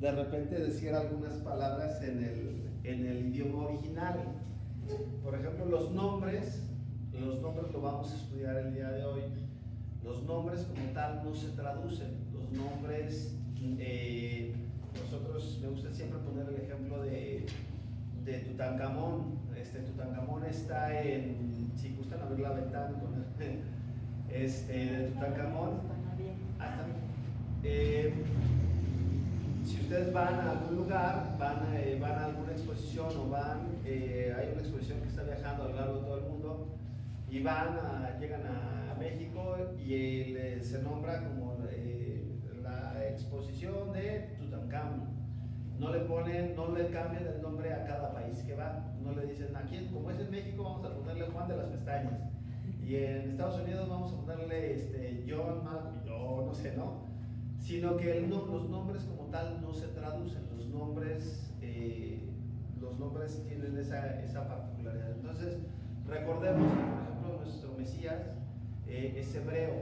de repente decir algunas palabras en el idioma original. Por ejemplo, los nombres lo vamos a estudiar el día de hoy. Los nombres como tal no se traducen. Los nombres, nosotros me gusta siempre poner el ejemplo de Tutankamón. Tutankamón está si gustan abrir la ventana de Tutankamón. Si ustedes van a algún lugar, van a alguna exposición o hay una exposición que está viajando a lo largo de todo el mundo y llegan a México y se nombra como la exposición de Tutankamón. No le cambian el nombre a cada país que va. No le dicen, aquí, como es en México, vamos a ponerle Juan de las Pestañas. Y en Estados Unidos vamos a ponerle John, Marco, no sé, ¿no? Sino que los nombres como tal no se traducen. Los nombres tienen esa particularidad. Entonces, recordemos que, por ejemplo, nuestro Mesías es hebreo,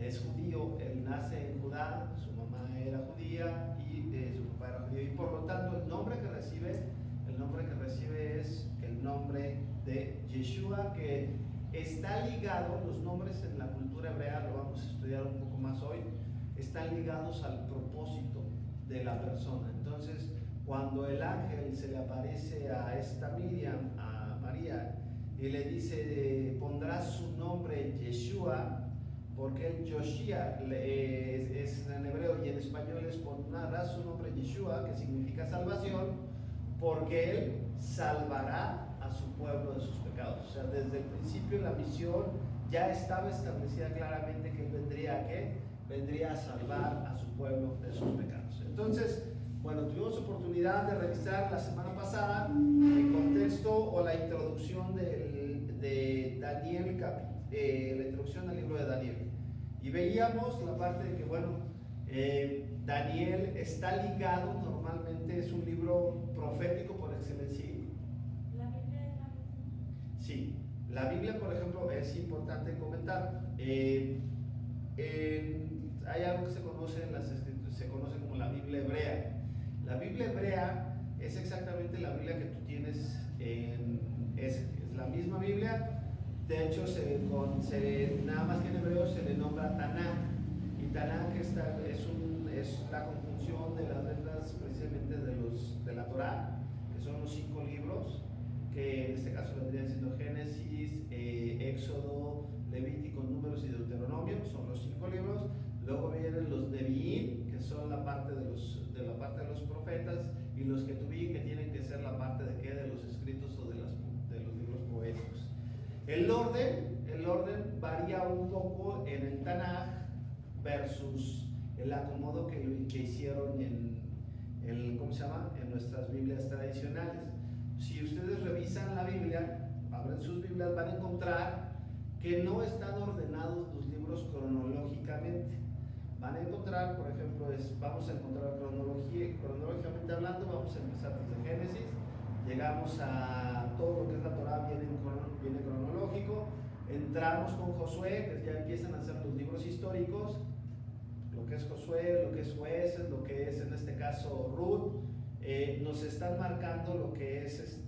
es judío, él nace en Judá, su mamá era judía y su papá era judío, y por lo tanto el nombre que recibe es el nombre de Yeshua, que está ligado. Los nombres en la cultura hebrea, lo vamos a estudiar un poco más hoy, están ligados al propósito de la persona. Entonces, cuando el ángel se le aparece a esta Miriam, a María, y le dice, pondrás su nombre Yeshua, porque el Yoshia es en hebreo y en español es pondrás su nombre Yeshua, que significa salvación, porque él salvará a su pueblo de sus pecados. O sea, desde el principio la misión ya estaba establecida claramente, que él vendría a salvar a su pueblo de sus pecados. Entonces, bueno, tuvimos oportunidad de revisar la semana pasada el contexto o la introducción de Daniel, la introducción al libro de Daniel. Y veíamos la parte de que, bueno, Daniel está ligado, normalmente es un libro profético por excelencia. ¿La Biblia es la misma? Sí, la Biblia, por ejemplo, es importante comentar. Hay algo que se conoce en las escrituras, se conoce como la Biblia hebrea. La Biblia hebrea es exactamente la Biblia que tú tienes es la misma Biblia. De hecho, nada más que en hebreo se le nombra Tanakh, y Tanakh es la conjunción de las letras precisamente de la Torá, que son los 5 libros, que en este caso vendrían siendo Génesis, Éxodo, Levítico, Números y Deuteronomio. Son los 5 libros. Luego vienen los Nevi'im, que son la parte de los profetas, y los Ketubim, que tienen que ser la parte de los escritos o de los libros poéticos. El orden varía un poco en el Tanaj versus el acomodo que hicieron en nuestras Biblias tradicionales. Si ustedes revisan la Biblia, abren sus Biblias, van a encontrar que no están ordenados los libros cronológicamente. Van a encontrar, por ejemplo, vamos a encontrar cronológicamente hablando, vamos a empezar desde Génesis, llegamos a todo lo que es la Torá, viene cronológico, entramos con Josué, que ya empiezan a ser los libros históricos, lo que es Josué, lo que es Jueces, lo que es en este caso Ruth. Nos están marcando lo que es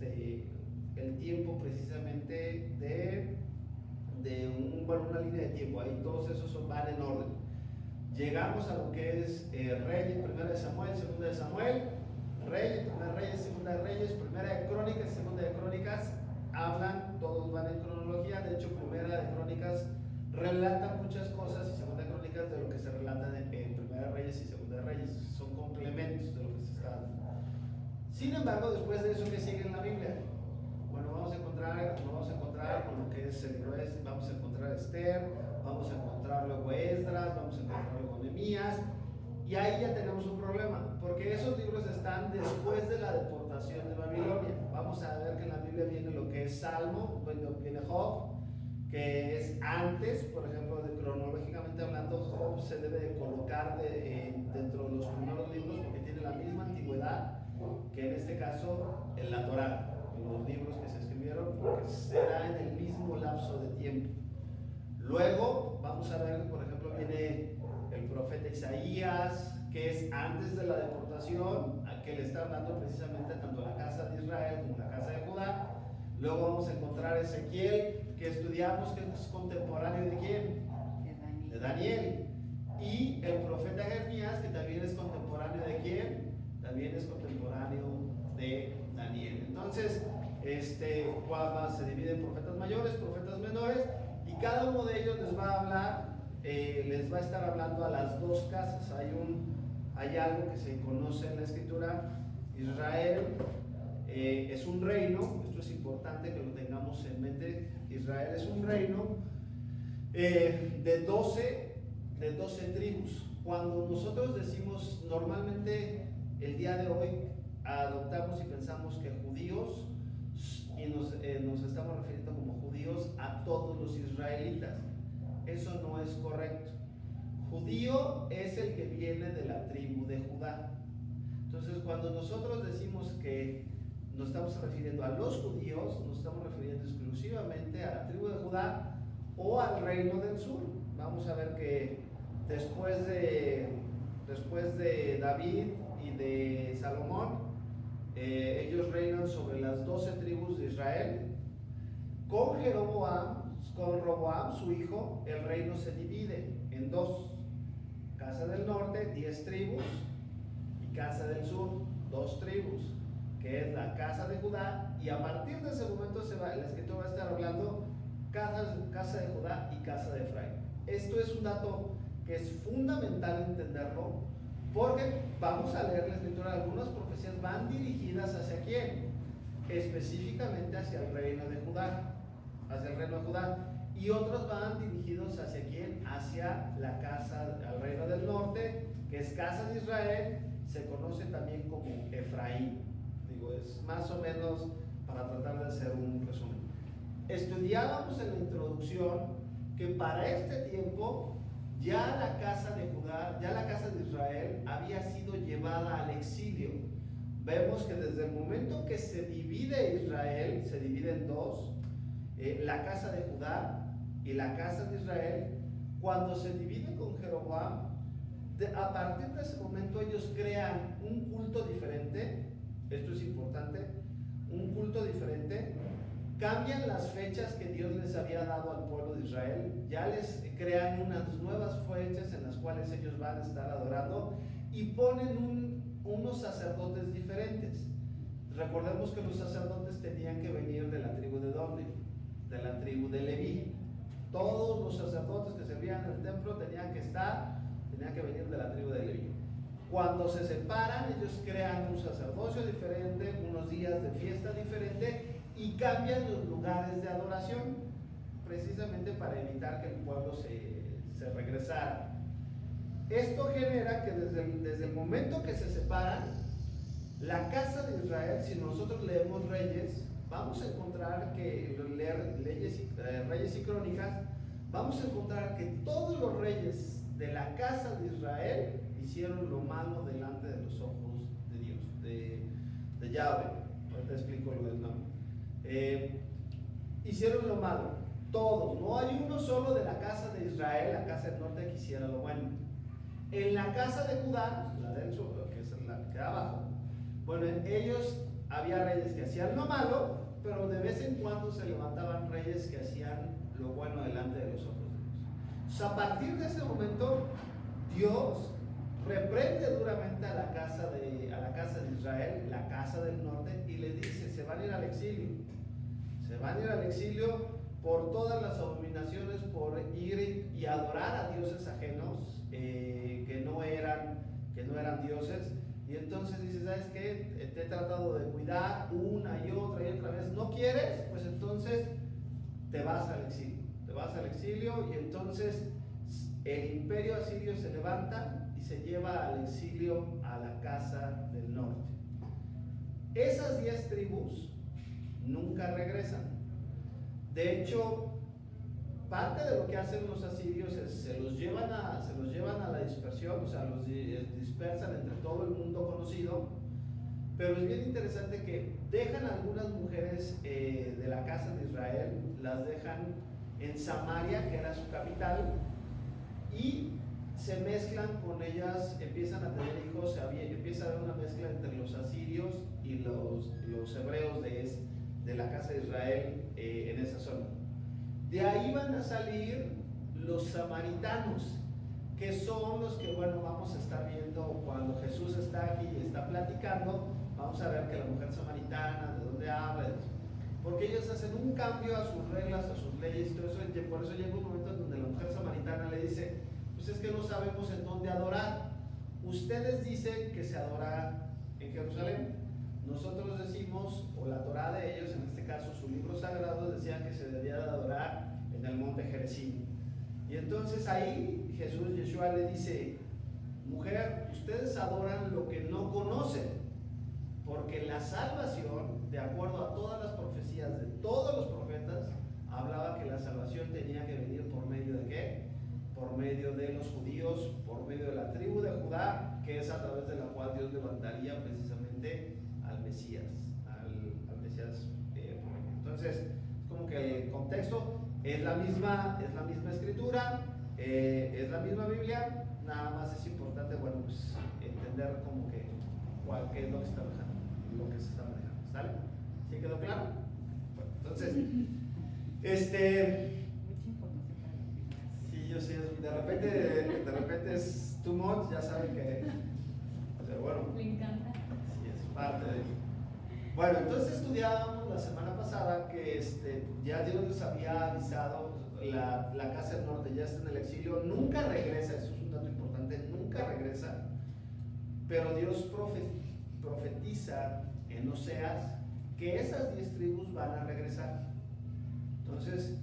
el tiempo precisamente una línea de tiempo. Ahí todos esos van en orden. Llegamos a lo que es Reyes, Primera de Samuel, Segunda de Samuel, Reyes, Primera de Reyes, Segunda de Reyes, Primera de Crónicas, Segunda de Crónicas. Todos van en cronología. De hecho, Primera de Crónicas relata muchas cosas, y Segunda de Crónicas de lo que se relata en Primera de Reyes y Segunda de Reyes. Son complementos de lo que se está dando. Sin embargo, después de eso, ¿qué sigue en la Biblia? Bueno, vamos a encontrar con lo que es el libro, vamos a encontrar Esther, vamos a encontrar luego Esdras, vamos a encontrar luego Nehemías, y ahí ya tenemos un problema, porque esos libros están después de la deportación de Babilonia. Vamos a ver que en la Biblia viene lo que es Salmo, viene Job, que es antes. Por ejemplo, cronológicamente hablando, Job se debe de colocar dentro de los primeros libros, porque tiene la misma antigüedad que en este caso en la Torá, los libros que se escribieron, porque será en el mismo lapso de tiempo. Luego vamos a ver, por ejemplo, viene el profeta Isaías, que es antes de la deportación, a que le está hablando precisamente tanto a la casa de Israel como a la casa de Judá. Luego vamos a encontrar a Ezequiel, que estudiamos que es contemporáneo de ¿quién? De Daniel. Y el profeta Jeremías, que también es contemporáneo de ¿quién? También es contemporáneo de Daniel. Entonces, se divide en profetas mayores, profetas menores, y cada uno de ellos les va a hablar, les va a estar hablando a las dos casas. Hay algo que se conoce en la escritura. Israel es un reino, esto es importante que lo tengamos en mente. Israel es un reino de 12 tribus. Cuando nosotros decimos, normalmente el día de hoy adoptamos y pensamos que judíos, y nos estamos refiriendo como judíos a todos los israelitas. Eso no es correcto. Judío es el que viene de la tribu de Judá. Entonces, cuando nosotros decimos que nos estamos refiriendo a los judíos, nos estamos refiriendo exclusivamente a la tribu de Judá o al reino del sur. Vamos a ver que después de David y de Salomón, ellos reinan sobre las 12 tribus de Israel. Con Roboam, su hijo, el reino se divide en dos: casa del norte, 10 tribus, y casa del sur, 2 tribus, que es la casa de Judá. Y a partir de ese momento el escritor va a estar hablando casa de Judá y casa de Efraín. Esto es un dato que es fundamental entenderlo, porque vamos a leer la escritura. Algunas profecías van dirigidas hacia quién, específicamente hacia el reino de Judá, y otros van dirigidos hacia quién, hacia la casa, al reino del norte, que es casa de Israel. Se conoce también como Efraín. Es más o menos para tratar de hacer un resumen. Estudiábamos en la introducción que para este tiempo ya la casa de Judá, ya la casa de Israel había sido llevada al exilio. Vemos que desde el momento que se divide Israel, se divide en dos, la casa de Judá y la casa de Israel. Cuando se divide con Jeroboam, a partir de ese momento ellos crean un culto diferente. Esto es importante, un culto diferente. Cambian las fechas que Dios les había dado al pueblo de Israel. Ya les crean unas nuevas fechas en las cuales ellos van a estar adorando, y ponen unos sacerdotes diferentes. Recordemos que los sacerdotes tenían que venir de la tribu de ¿dónde? De la tribu de Leví. Todos los sacerdotes que servían en el templo tenían que venir de la tribu de Leví. Cuando se separan, ellos crean un sacerdocio diferente, unos días de fiesta diferente, y cambian los lugares de adoración, precisamente para evitar que el pueblo se regresara. Esto genera que desde el momento que se separan, la casa de Israel, si nosotros leemos Reyes, vamos a encontrar que, leer Reyes y Crónicas, vamos a encontrar que todos los reyes de la casa de Israel hicieron lo malo delante de los ojos de Dios, de Yahweh. Ahorita explico lo del nombre. Hicieron lo malo, todos. No hay uno solo de la casa de Israel, la casa del norte, que hiciera lo bueno. En la casa de Judá, la del sur, que es la que queda abajo, bueno, en ellos había reyes que hacían lo malo, pero de vez en cuando se levantaban reyes que hacían lo bueno delante de los ojos de Dios. Entonces, a partir de ese momento, Dios reprende duramente a la casa de Israel, la casa del norte, y le dice: se van a ir al exilio. Se van a ir al exilio por todas las abominaciones, por ir y adorar a dioses ajenos que no eran dioses. Y entonces dice: ¿sabes qué? Te he tratado de cuidar una y otra vez. ¿No quieres? Pues entonces te vas al exilio. Te vas al exilio, y entonces el imperio asirio se levanta y se lleva al exilio a la casa del norte. Esas 10 tribus nunca regresan. De hecho, parte de lo que hacen los asirios es se los llevan a la dispersión, o sea, los dispersan entre todo el mundo conocido. Pero es bien interesante que dejan a algunas mujeres de la casa de Israel, las dejan en Samaria, que era su capital, y se mezclan con ellas, empiezan a tener hijos, empieza a haber una mezcla entre los asirios y los hebreos de la casa de Israel en esa zona. De ahí van a salir los samaritanos, que son los que, bueno, vamos a estar viendo cuando Jesús está aquí y está platicando. Vamos a ver que la mujer samaritana, de dónde habla, porque ellos hacen un cambio a sus reglas, a sus leyes y todo eso. Y por eso llega un momento en donde la mujer samaritana le dice: pues es que no sabemos en dónde adorar. Ustedes dicen que se adora en Jerusalén, nosotros decimos, o la Torá de ellos, en este caso su libro sagrado, decían que se debía de adorar en el monte Gerizim. Y entonces ahí Yeshua le dice: mujer, ustedes adoran lo que no conocen, porque la salvación, de acuerdo a todas las profecías de todos los profetas, hablaba que la salvación tenía que venir por medio de ¿qué? Por medio de los judíos, por medio de la tribu de Judá, que es a través de la cual Dios levantaría precisamente al Mesías, al Mesías prometido. Entonces, es como que el contexto es la misma escritura, es la misma Biblia, nada más es importante, bueno, pues entender como que qué es lo que se está manejando, ¿sale? ¿Sí quedó claro? Bueno, entonces, sí, yo sé, de repente es too much, ya saben que, pero bueno, Me encanta. sí, es parte de. Bueno, entonces estudiábamos la semana pasada que ya Dios les había avisado, la casa del norte ya está en el exilio, nunca regresa, eso es un dato importante, nunca regresa, pero Dios profetiza en Oseas que esas 10 tribus van a regresar. Entonces,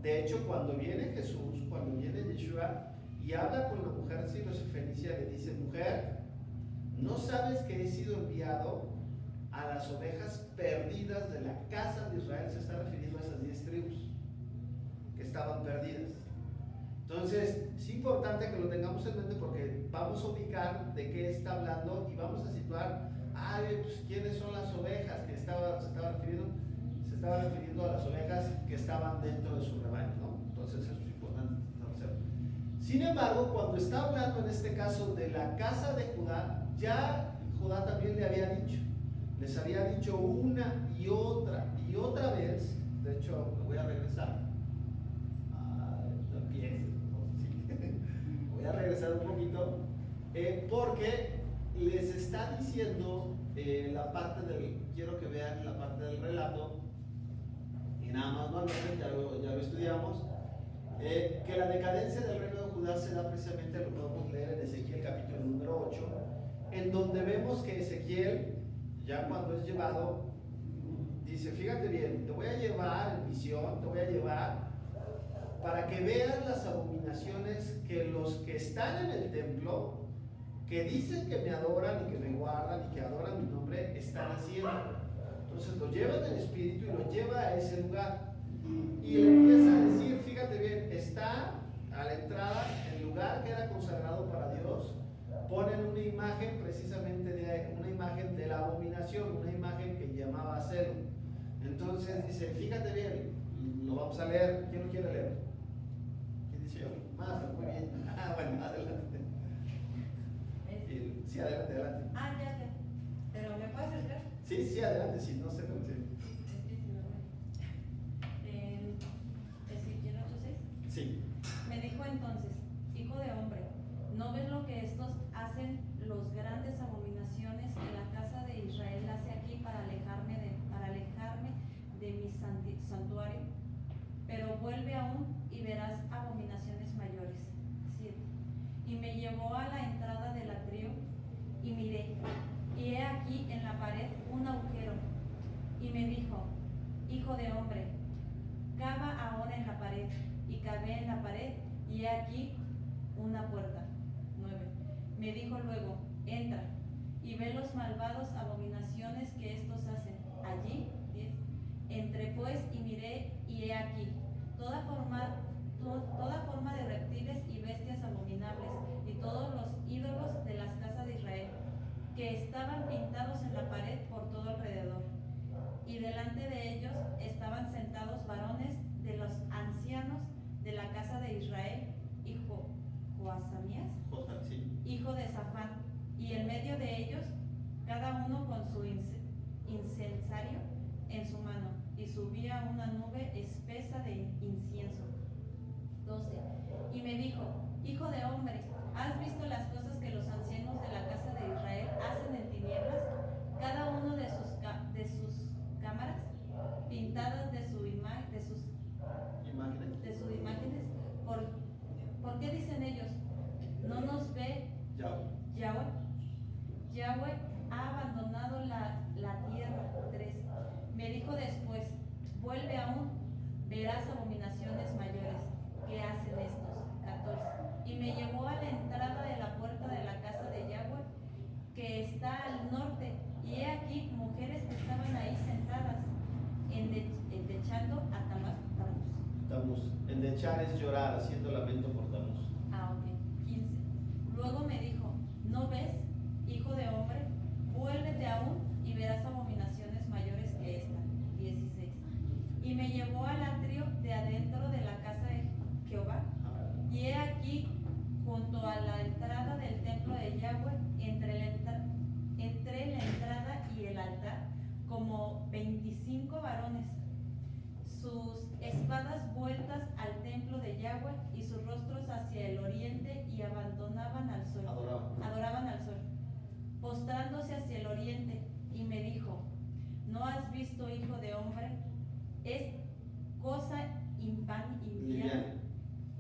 de hecho, cuando viene Jesús, cuando viene Yeshua y habla con la mujer sirofenicia, le dice: mujer, ¿no sabes que he sido enviado a las ovejas perdidas de la casa de Israel? Se está refiriendo a esas 10 tribus que estaban perdidas. Entonces, es importante que lo tengamos en mente, porque vamos a ubicar de qué está hablando y vamos a situar, pues quiénes son las ovejas que se estaba refiriendo a las ovejas que estaban dentro de su rebaño, ¿no? Entonces, eso es importante hacerlo. Sin embargo, cuando está hablando en este caso de la casa de Judá, ya Judá también le había dicho, les había dicho una y otra vez. De hecho, me voy a regresar. No empieces, ¿no? Voy a regresar un poquito, porque les está diciendo quiero que vean la parte del relato, y nada más, no, ya lo estudiamos, que la decadencia del reino de Judá se da precisamente, lo podemos leer en Ezequiel capítulo número 8, en donde vemos que Ezequiel, ya cuando es llevado, dice: fíjate bien, te voy a llevar en visión, te voy a llevar para que veas las abominaciones que los que están en el templo, que dicen que me adoran y que me guardan y que adoran mi nombre, están haciendo. Entonces lo lleva en el espíritu y lo lleva a ese lugar y le empieza a decir: fíjate bien, está a la entrada, el lugar que era consagrado para Dios, ponen una imagen precisamente una imagen de la abominación, una imagen que llamaba celo. Entonces dice: fíjate bien, lo vamos a leer. ¿Quién lo quiere leer? ¿Quién dice yo? Más, muy bien. Bueno, adelante. Sí, adelante. Ya. ¿Pero me puedes acercar? Sí, adelante, sí, no sé por qué. Ezequiel 8:6. Sí. Me dijo entonces: hijo de hombre, ¿no ves lo que estos hacen, los grandes abominaciones que la casa de Israel hace aquí para alejarme de mi santuario? Pero vuelve aún y verás abominaciones mayores. 7. Y me llevó a la entrada del atrio y miré, y he aquí en la pared un agujero. Y me dijo: hijo de hombre, cava ahora en la pared. Y cavé en la pared, y he aquí una puerta. 9. Me dijo luego: entra y ve los malvados abominaciones que estos hacen allí. 10. Entré pues y miré, y he aquí toda forma de reptiles y bestias abominables, y todos los ídolos de las casas de Israel, que estaban pintados en la pared por todo alrededor. Y delante de ellos estaban sentados varones de los ancianos de la casa de Israel y Joasamías, Sí. hijo de Safán, y en medio de ellos, cada uno con su incensario en su mano, y subía una nube espesa de incienso. 12. Y me dijo, hijo de hombre, ¿has visto las cosas que los ancianos de la casa de Israel hacen en tinieblas? Cada uno de sus cámaras, pintadas de sus imágenes. ¿Por qué dicen ellos? ¿No nos ve Yahweh? Yahweh ha abandonado la tierra. 3. Me dijo después, vuelve aún, verás abominaciones mayores que hacen estos. 14. Y me llevó a la entrada de la puerta de la casa de Yahweh, que está al norte, y he aquí mujeres que estaban ahí sentadas, endechando a Tamuz. Endechar es llorar, haciendo lamento por Tamuz. Ok. 15. Luego me dijo, ¿no ves, hijo de hombre? Vuélvete aún y verás abominaciones mayores que esta. 16. Y me llevó al atrio de adentro de la casa de Jehová, y he aquí, junto a la entrada del templo de Yahweh, entre la entrada y el altar, como 25 varones, sus espadas vueltas al templo de Yahweh y sus rostros hacia el oriente, y adoraban al sol, postrándose hacia el oriente. Y me dijo, ¿no has visto, hijo de hombre? Es cosa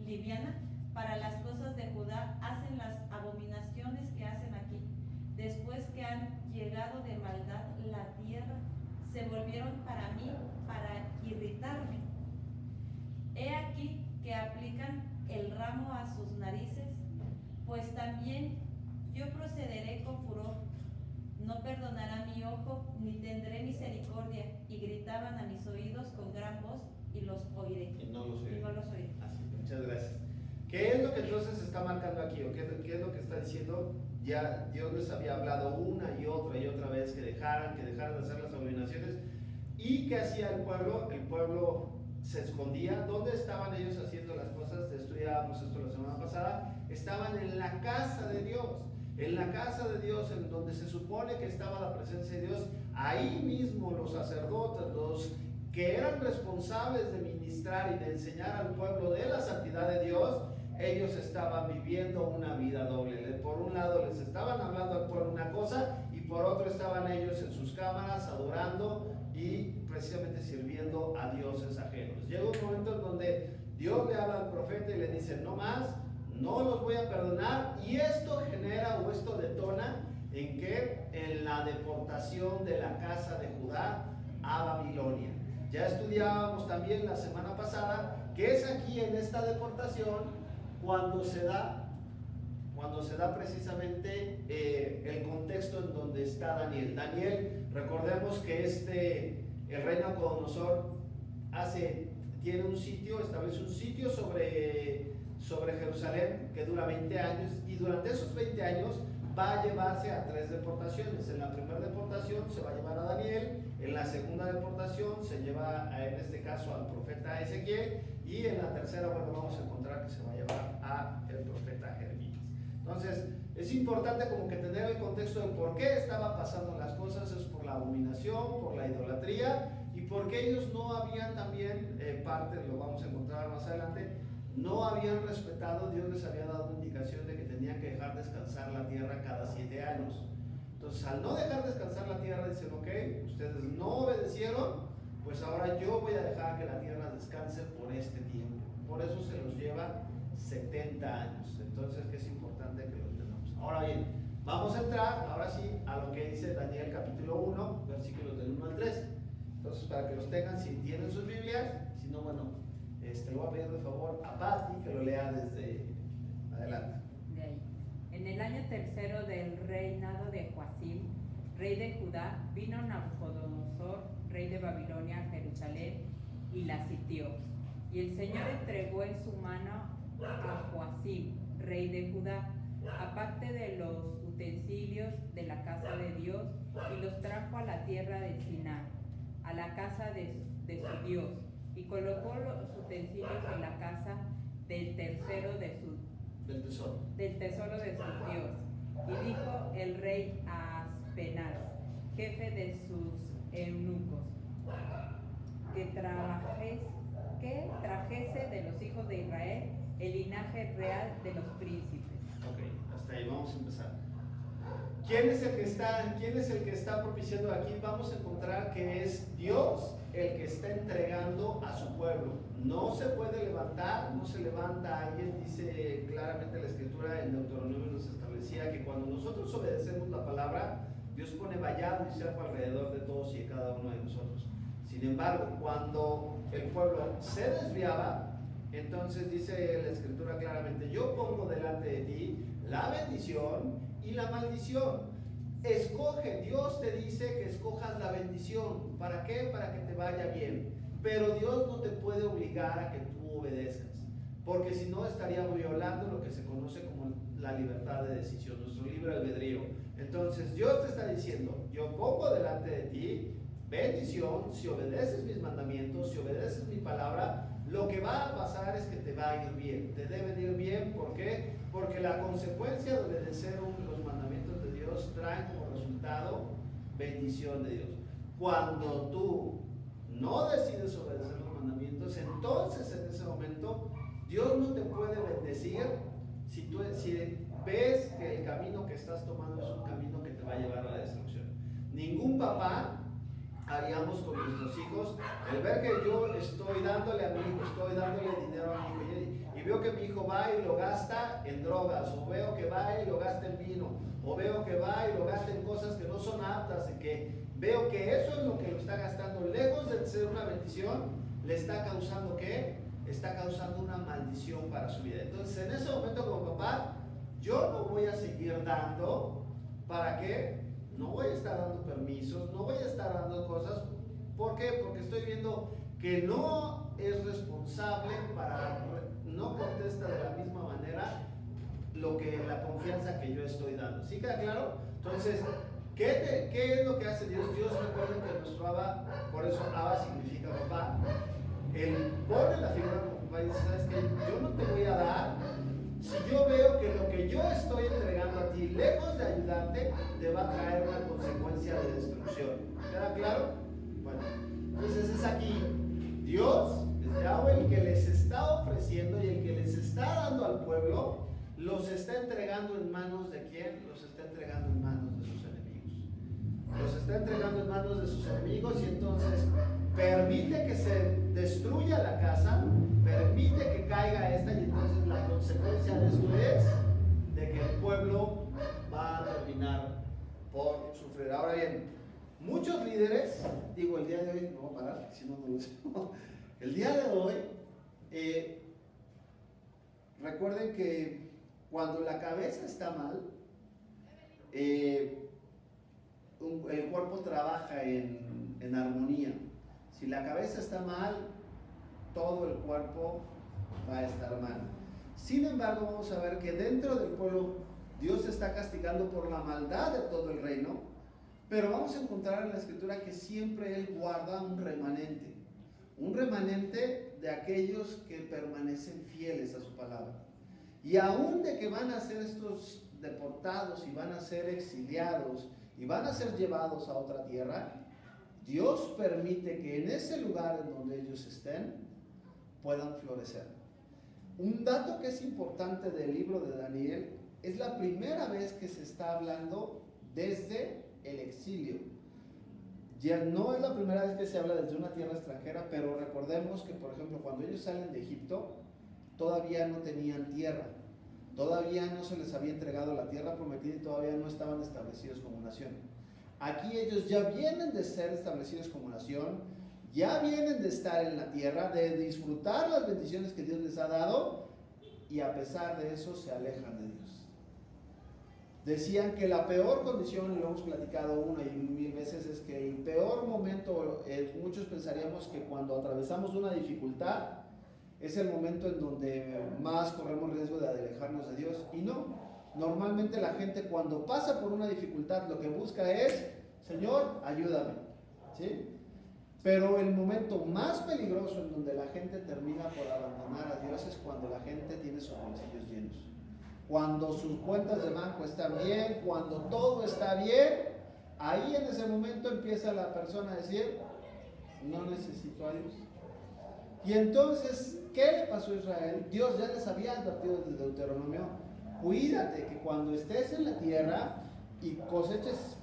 liviana para las cosas de Judá, hacen las abominaciones que hacen aquí. Después que han llegado de maldad la tierra, se volvieron para mí, para irritarme. He aquí que aplican el ramo a sus narices, pues también yo procederé con furor. No perdonará mi ojo, ni tendré misericordia. Y gritaban a mis oídos con gran voz, y los oiré. Y no los oiré. Así. Muchas gracias. ¿Qué es lo que entonces está marcando aquí? ¿O qué es lo que está diciendo? Ya Dios les había hablado una y otra vez que dejaran de hacer las abominaciones. ¿Y qué hacía el pueblo? El pueblo se escondía. ¿Dónde estaban ellos haciendo las cosas? Estudiábamos esto la semana pasada. Estaban en la casa de Dios. En la casa de Dios, en donde se supone que estaba la presencia de Dios. Ahí mismo los sacerdotes, los que eran responsables de ministrar y de enseñar al pueblo de la santidad de Dios, ellos estaban viviendo una vida doble. Por un lado les estaban hablando al pueblo una cosa, y por otro estaban ellos en sus cámaras adorando y precisamente sirviendo a dioses ajenos. Llega un momento en donde Dios le habla al profeta y le dice, no más, no los voy a perdonar, y esto genera o esto detona en que en la deportación de la casa de Judá a Babilonia. Ya estudiábamos también la semana pasada que es aquí en esta deportación cuando se da precisamente el contexto en donde está Daniel. Daniel, recordemos que el rey Nabucodonosor tiene un sitio, establece un sitio sobre Jerusalén que dura 20 años, y durante esos 20 años va a llevarse a 3 deportaciones. En la primera deportación se va a llevar a Daniel, en la segunda deportación se lleva en este caso al profeta Ezequiel, y en la tercera, vamos a encontrar que se va a llevar a el profeta Jeremías. Entonces es importante como que tener el contexto de por qué estaban pasando las cosas. Es por la abominación, por la idolatría, y porque ellos no habían también lo vamos a encontrar más adelante, no habían respetado. Dios les había dado una indicación de que tenían que dejar descansar la tierra cada 7 años. Entonces, al no dejar descansar la tierra, dicen, ok, ustedes no obedecieron, pues ahora yo voy a dejar que la tierra descanse por este tiempo. Por eso se los lleva 70 años. Entonces, que es importante que lo tengamos. Ahora bien, vamos a entrar ahora sí a lo que dice Daniel capítulo 1, versículos del 1 al 3. Entonces, para que los tengan, si tienen sus Biblias, si no, le voy a pedir de favor a Patti que lo lea desde adelante. De ahí. En el año tercero del reinado de Joacim, rey de Judá, vino Nabucodonosor, rey de Babilonia, a Jerusalén y la sitió. Y el Señor entregó en su mano a Joacim, rey de Judá, aparte de los utensilios de la casa de Dios, y los trajo a la tierra de Siná, a la casa de su Dios, y colocó los utensilios en la casa del tercero de del tesoro. del tesoro de sus Dios. Y dijo el rey a Aspenaz, jefe de sus eunucos, que trajese de los hijos de Israel el linaje real de los príncipes. Ok, hasta ahí vamos a empezar. ¿Quién es el que está propiciando aquí? Vamos a encontrar que es Dios el que está entregando a su pueblo. No se puede levantar, no se levanta alguien. Dice claramente la escritura en Deuteronomio, nos establecía que cuando nosotros obedecemos la palabra, Dios pone vallado y cerco alrededor de todos y de cada uno de nosotros. Sin embargo, cuando el pueblo se desviaba, entonces dice la escritura claramente: yo pongo delante de ti la bendición y la maldición. Escoge, Dios te dice que escojas la bendición. ¿Para qué? Para que te vaya bien. Pero Dios no te puede obligar a que tú obedezcas, porque si no estaría violando lo que se conoce como la libertad de decisión, nuestro libre albedrío. Entonces Dios te está diciendo: yo pongo delante de ti bendición, si obedeces mis mandamientos, si obedeces mi palabra, lo que va a pasar es que te va a ir bien, te deben ir bien. ¿Por qué? Porque la consecuencia de obedecer los mandamientos de Dios trae como resultado bendición de Dios. Cuando tú no decides obedecer los mandamientos, entonces en ese momento Dios no te puede bendecir si ves que el camino que estás tomando es un camino que te va a llevar a la destrucción. Ningún papá haríamos con nuestros hijos el ver que yo estoy dándole a mi hijo, estoy dándole dinero a mi hijo y veo que mi hijo va y lo gasta en drogas, o veo que va y lo gasta en vino, o veo que va y lo gasta en cosas que no son aptas, y que veo que eso es lo que lo está gastando, lejos de ser una bendición, le está causando ¿qué? Está causando una maldición para su vida. Entonces en ese momento, como papá, yo no voy a seguir dando. ¿Para qué? No voy a estar dando permisos, no voy a estar dando cosas. ¿Por qué? Porque estoy viendo que no es responsable, no contesta de la misma manera la confianza que yo estoy dando. ¿Sí queda claro? Entonces, ¿qué es lo que hace Dios? Dios, recuerden que nuestro Abba, por eso Abba significa papá, él pone la figura como papá y dice: ¿sabes qué? Yo no te voy a dar si yo veo que lo que yo estoy entregando a ti, lejos de ayudarte, te va a traer una consecuencia de destrucción. ¿Queda claro? Bueno, entonces es aquí Dios, es Yahweh, el que les está ofreciendo y el que les está dando al pueblo, los está entregando en manos de ¿quién? Los está entregando en manos de sus enemigos. Los está entregando en manos de sus enemigos, y entonces permite que se destruya la casa, permite que caiga esta, y entonces la consecuencia de esto es de que el pueblo va a terminar por sufrir. Ahora bien, muchos líderes, digo, el día de hoy, no voy a parar, si no, no lo sé. El día de hoy, recuerden que cuando la cabeza está mal, el cuerpo trabaja en armonía. Si la cabeza está mal, todo el cuerpo va a estar mal. Sin embargo, vamos a ver que dentro del pueblo Dios está castigando por la maldad de todo el reino, pero vamos a encontrar en la escritura que siempre Él guarda un remanente de aquellos que permanecen fieles a su palabra. Y aún de que van a ser estos deportados y van a ser exiliados y van a ser llevados a otra tierra, Dios permite que en ese lugar en donde ellos estén puedan florecer. Un dato que es importante del libro de Daniel: es la primera vez que se está hablando desde el exilio. Ya no es la primera vez que se habla desde una tierra extranjera, pero recordemos que, por ejemplo, cuando ellos salen de Egipto, todavía no tenían tierra, todavía no se les había entregado la tierra prometida y todavía no estaban establecidos como nación. Aquí ellos ya vienen de ser establecidos como nación, ya vienen de estar en la tierra, de disfrutar las bendiciones que Dios les ha dado, y a pesar de eso se alejan de Dios. Decían que la peor condición, y lo hemos platicado una y mil veces, es que el peor momento, muchos pensaríamos que cuando atravesamos una dificultad es el momento en donde más corremos riesgo de alejarnos de Dios, y no. Normalmente la gente, cuando pasa por una dificultad, lo que busca es: Señor, ayúdame, ¿sí? Pero el momento más peligroso en donde la gente termina por abandonar a Dios es cuando la gente tiene sus bolsillos llenos. cuando sus cuentas de banco están bien, cuando todo está bien, ahí en ese momento empieza la persona a decir, no necesito a Dios. Y entonces, ¿qué le pasó a Israel? Dios ya les había advertido desde Deuteronomio, cuídate que cuando estés en la tierra y coseches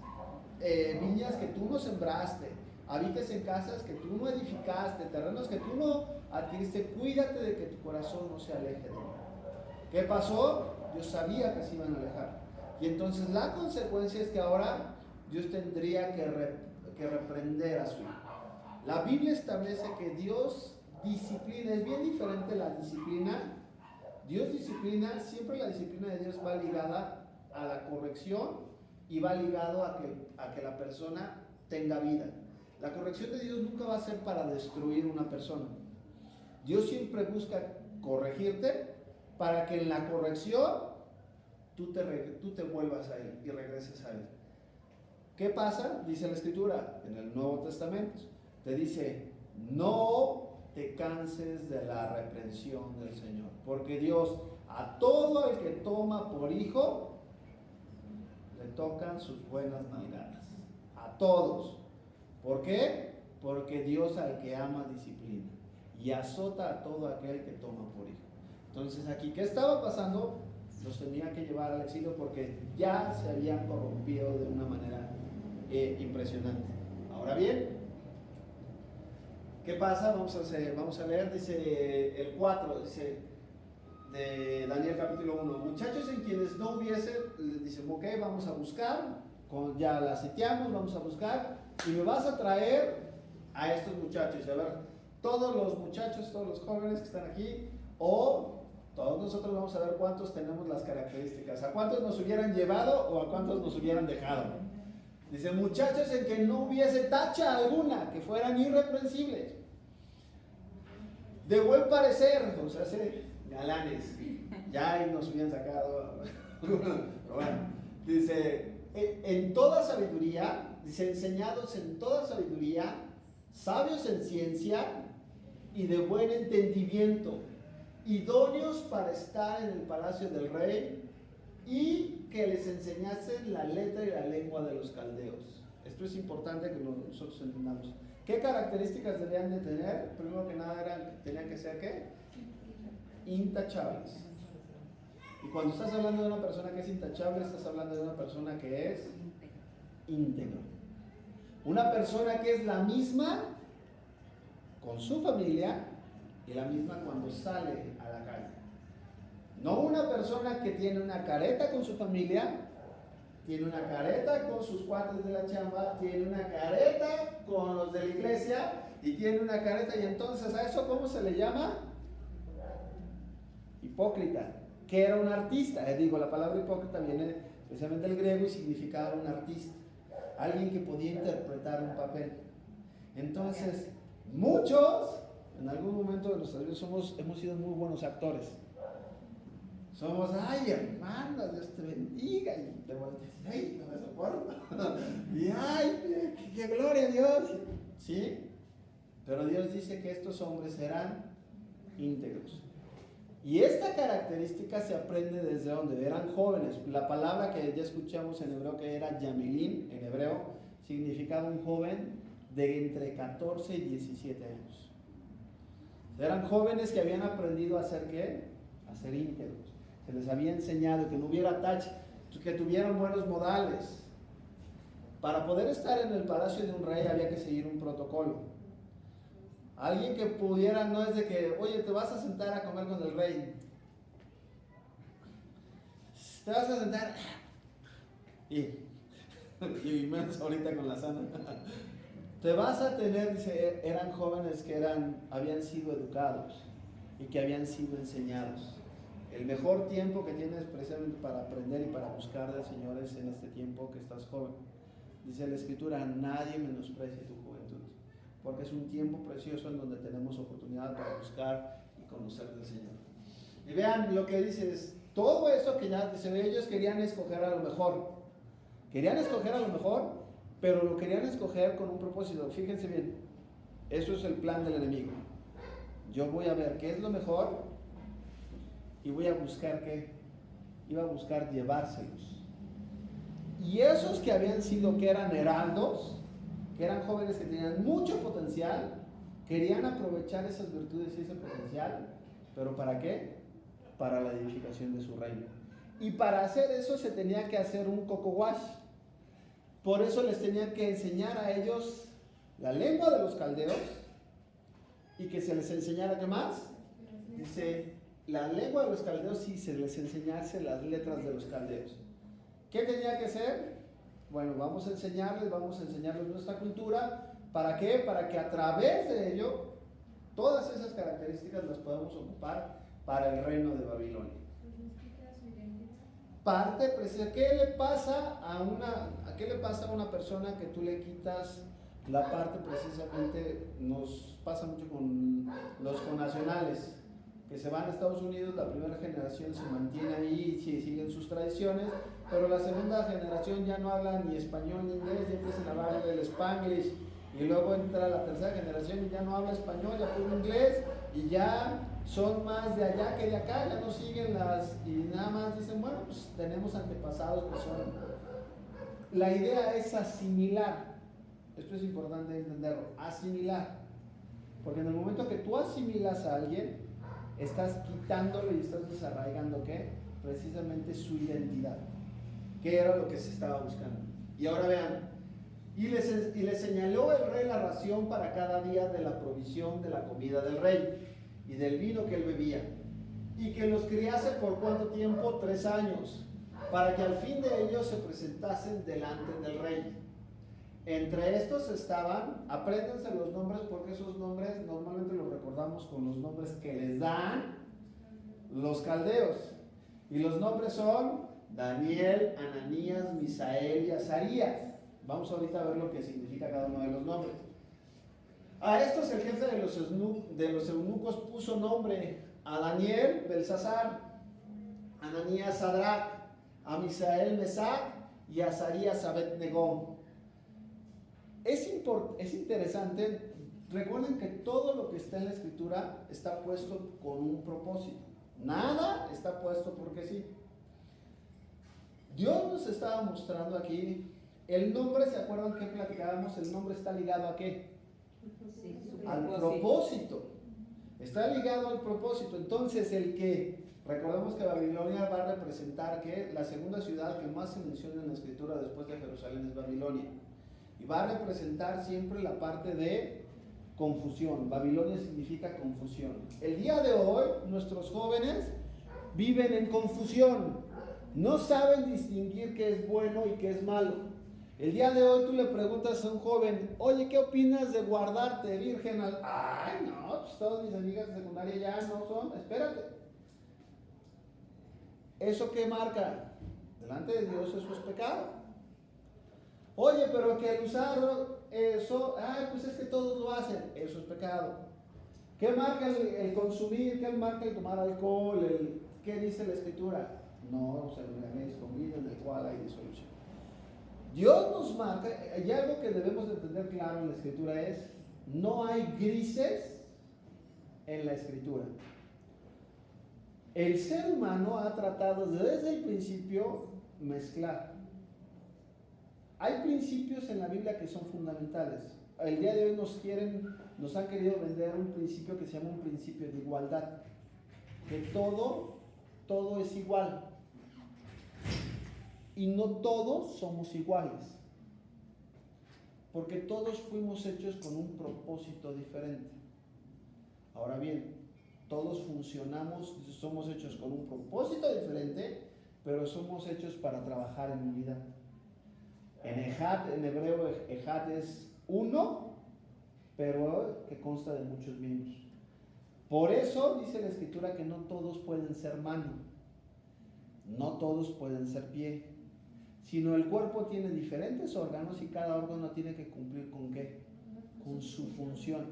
viñas que tú no sembraste, habites en casas que tú no edificaste, terrenos que tú no adquiriste, cuídate de que tu corazón no se aleje de mí. ¿Qué pasó? Dios sabía que se iban a alejar. Y entonces la consecuencia es que ahora Dios tendría que reprender a su hijo. La Biblia establece que Dios disciplina, es bien diferente la disciplina. Dios disciplina, siempre la disciplina de Dios va ligada a la corrección y va ligado a que la persona tenga vida. La corrección de Dios nunca va a ser para destruir una persona. Dios siempre busca corregirte para que en la corrección tú te vuelvas a Él y regreses a Él. ¿Qué pasa? Dice la Escritura en el Nuevo Testamento. Te dice, no te canses de la reprensión del Señor, porque Dios a todo el que toma por hijo le tocan sus buenas nalgadas, a todos. ¿Por qué? Porque Dios al que ama disciplina y azota a todo aquel que toma por hijo. Entonces aquí, ¿qué estaba pasando? Los tenía que llevar al exilio porque ya se habían corrompido de una manera impresionante. Ahora bien, ¿qué pasa? Vamos a leer, dice el 4, dice de Daniel capítulo 1. Muchachos en quienes no hubiese, les dice, ok, vamos a buscar, ya la sitiamos, vamos a buscar, y me vas a traer a estos muchachos. A ver, todos los muchachos, todos los jóvenes que están aquí, o todos nosotros vamos a ver cuántos tenemos las características, a cuántos nos hubieran llevado o a cuántos nos hubieran dejado. Dice, muchachos en que no hubiese tacha alguna, que fueran irreprensibles, de buen parecer, o sea, galanes, ya ahí nos hubieran sacado. Pero bueno, dice, en toda sabiduría, dice, enseñados en toda sabiduría, sabios en ciencia y de buen entendimiento, idóneos para estar en el palacio del rey, y que les enseñasen la letra y la lengua de los caldeos. Esto es importante que nosotros entendamos. ¿Qué características debían de tener? Primero que nada tenían que ser ¿qué? Intachables. Y cuando estás hablando de una persona que es intachable, estás hablando de una persona que es íntegra. Una persona que es la misma con su familia y la misma cuando sale a la calle. No una persona que tiene una careta con su familia, tiene una careta con sus cuates de la chamba, tiene una careta con los de la iglesia y tiene una careta, y entonces a eso ¿cómo se le llama? Hipócrita, que era un artista. La palabra hipócrita viene precisamente del griego y significaba un artista, alguien que podía interpretar un papel. Entonces, muchos en algún momento de nuestras vidas hemos sido muy buenos actores. Somos, ay hermano, Dios te bendiga, y te volteas, ay, no me soporto, y ay, qué gloria a Dios, ¿sí? Pero Dios dice que estos hombres serán íntegros. Y esta característica se aprende desde donde eran jóvenes. La palabra que ya escuchamos en hebreo, que era yamilín, en hebreo, significaba un joven de entre 14 y 17 años. Eran jóvenes que habían aprendido a ser ¿qué? A ser íntegros. Se les había enseñado que no hubiera tacha, que tuvieran buenos modales. Para poder estar en el palacio de un rey había que seguir un protocolo. Alguien que pudiera, no es de que, oye, te vas a sentar a comer con el rey. Te vas a sentar. Y menos ahorita con la sana. Te vas a tener, dice, eran jóvenes que habían sido educados y que habían sido enseñados. El mejor tiempo que tienes precisamente para aprender y para buscar del Señor es en este tiempo que estás joven. Dice la Escritura, nadie menosprecie tu juventud, porque es un tiempo precioso en donde tenemos oportunidad para buscar y conocer del Señor. Y vean lo que dice, es todo eso que ya dice, ellos querían escoger a lo mejor. Querían escoger a lo mejor, pero lo querían escoger con un propósito. Fíjense bien, eso es el plan del enemigo. Yo voy a ver qué es lo mejor y voy a buscar qué. iba a buscar llevárselos. Y esos que habían sido, que eran heraldos, que eran jóvenes que tenían mucho potencial, querían aprovechar esas virtudes y ese potencial, pero ¿para qué? Para la edificación de su reino. Y para hacer eso se tenía que hacer un coco wash. Por eso les tenían que enseñar a ellos la lengua de los caldeos y que se les enseñara, ¿qué más? Dice, la lengua de los caldeos y se les enseñase las letras de los caldeos. ¿Qué tenía que hacer? Bueno, vamos a enseñarles nuestra cultura. ¿Para qué? Para que a través de ello, todas esas características las podamos ocupar para el reino de Babilonia. Parte, pues, ¿qué le pasa a una persona que tú le quitas la parte? Precisamente nos pasa mucho con los connacionales que se van a Estados Unidos. La primera generación se mantiene ahí y siguen sus tradiciones, pero la segunda generación ya no habla ni español ni inglés, ya empiezan a hablar el Spanglish, y luego entra la tercera generación y ya no habla español, ya habla inglés, y ya son más de allá que de acá, ya no siguen y nada más dicen, bueno, pues tenemos antepasados que son. La idea es asimilar. Esto es importante entenderlo, asimilar, porque en el momento que tú asimilas a alguien, estás quitándole y estás desarraigando, ¿qué? Precisamente su identidad, que era lo que se estaba buscando. Y ahora vean, y les señaló el rey la ración para cada día de la provisión de la comida del rey y del vino que él bebía, y que los criase por cuánto tiempo, 3 años, para que al fin de ellos se presentasen delante del rey. Entre estos estaban, apréndanse los nombres, porque esos nombres normalmente los recordamos con los nombres que les dan los caldeos, y los nombres son Daniel, Ananías, Misael y Azarías. Vamos ahorita a ver lo que significa cada uno de los nombres. A estos el jefe de los eunucos puso nombre: a Daniel, Belsasar; a Ananías, Sadrach; a Misael, Mesac; y a Azarías, Abed-Negó. Es interesante, recuerden que todo lo que está en la escritura está puesto con un propósito. Nada está puesto porque sí. Dios nos estaba mostrando aquí, el nombre, ¿se acuerdan que platicábamos? El nombre está ligado ¿a qué? Sí, Al propósito. Está ligado al propósito. Entonces recordemos que Babilonia va a representar que la segunda ciudad que más se menciona en la escritura después de Jerusalén es Babilonia. Y va a representar siempre la parte de confusión. Babilonia significa confusión. El día de hoy, nuestros jóvenes viven en confusión. No saben distinguir qué es bueno y qué es malo. El día de hoy tú le preguntas a un joven, oye, ¿qué opinas de guardarte virgen? Ay, no, pues todas mis amigas de secundaria ya no son. Espérate. ¿Eso qué marca? Delante de Dios eso es pecado. Oye, pero que al usar eso, pues es que todos lo hacen, eso es pecado. ¿Qué marca el consumir? ¿Qué marca el tomar alcohol? ¿Qué dice la escritura? No os embriaguéis con vino en el cual hay disolución. Dios nos marca, y algo que debemos de entender claro en la escritura es, no hay grises en la escritura. El ser humano ha tratado desde el principio mezclar. Hay principios en la Biblia que son fundamentales. El día de hoy nos han querido vender un principio que se llama un principio de igualdad, que todo es igual. Y no todos somos iguales, porque todos fuimos hechos con un propósito diferente. Ahora bien, todos funcionamos, somos hechos con un propósito diferente, pero somos hechos para trabajar en unidad. En hebreo, Ejat es uno, pero que consta de muchos miembros. Por eso dice la escritura que no todos pueden ser mano, no todos pueden ser pie, sino el cuerpo tiene diferentes órganos y cada órgano tiene que cumplir ¿con qué? Con su función.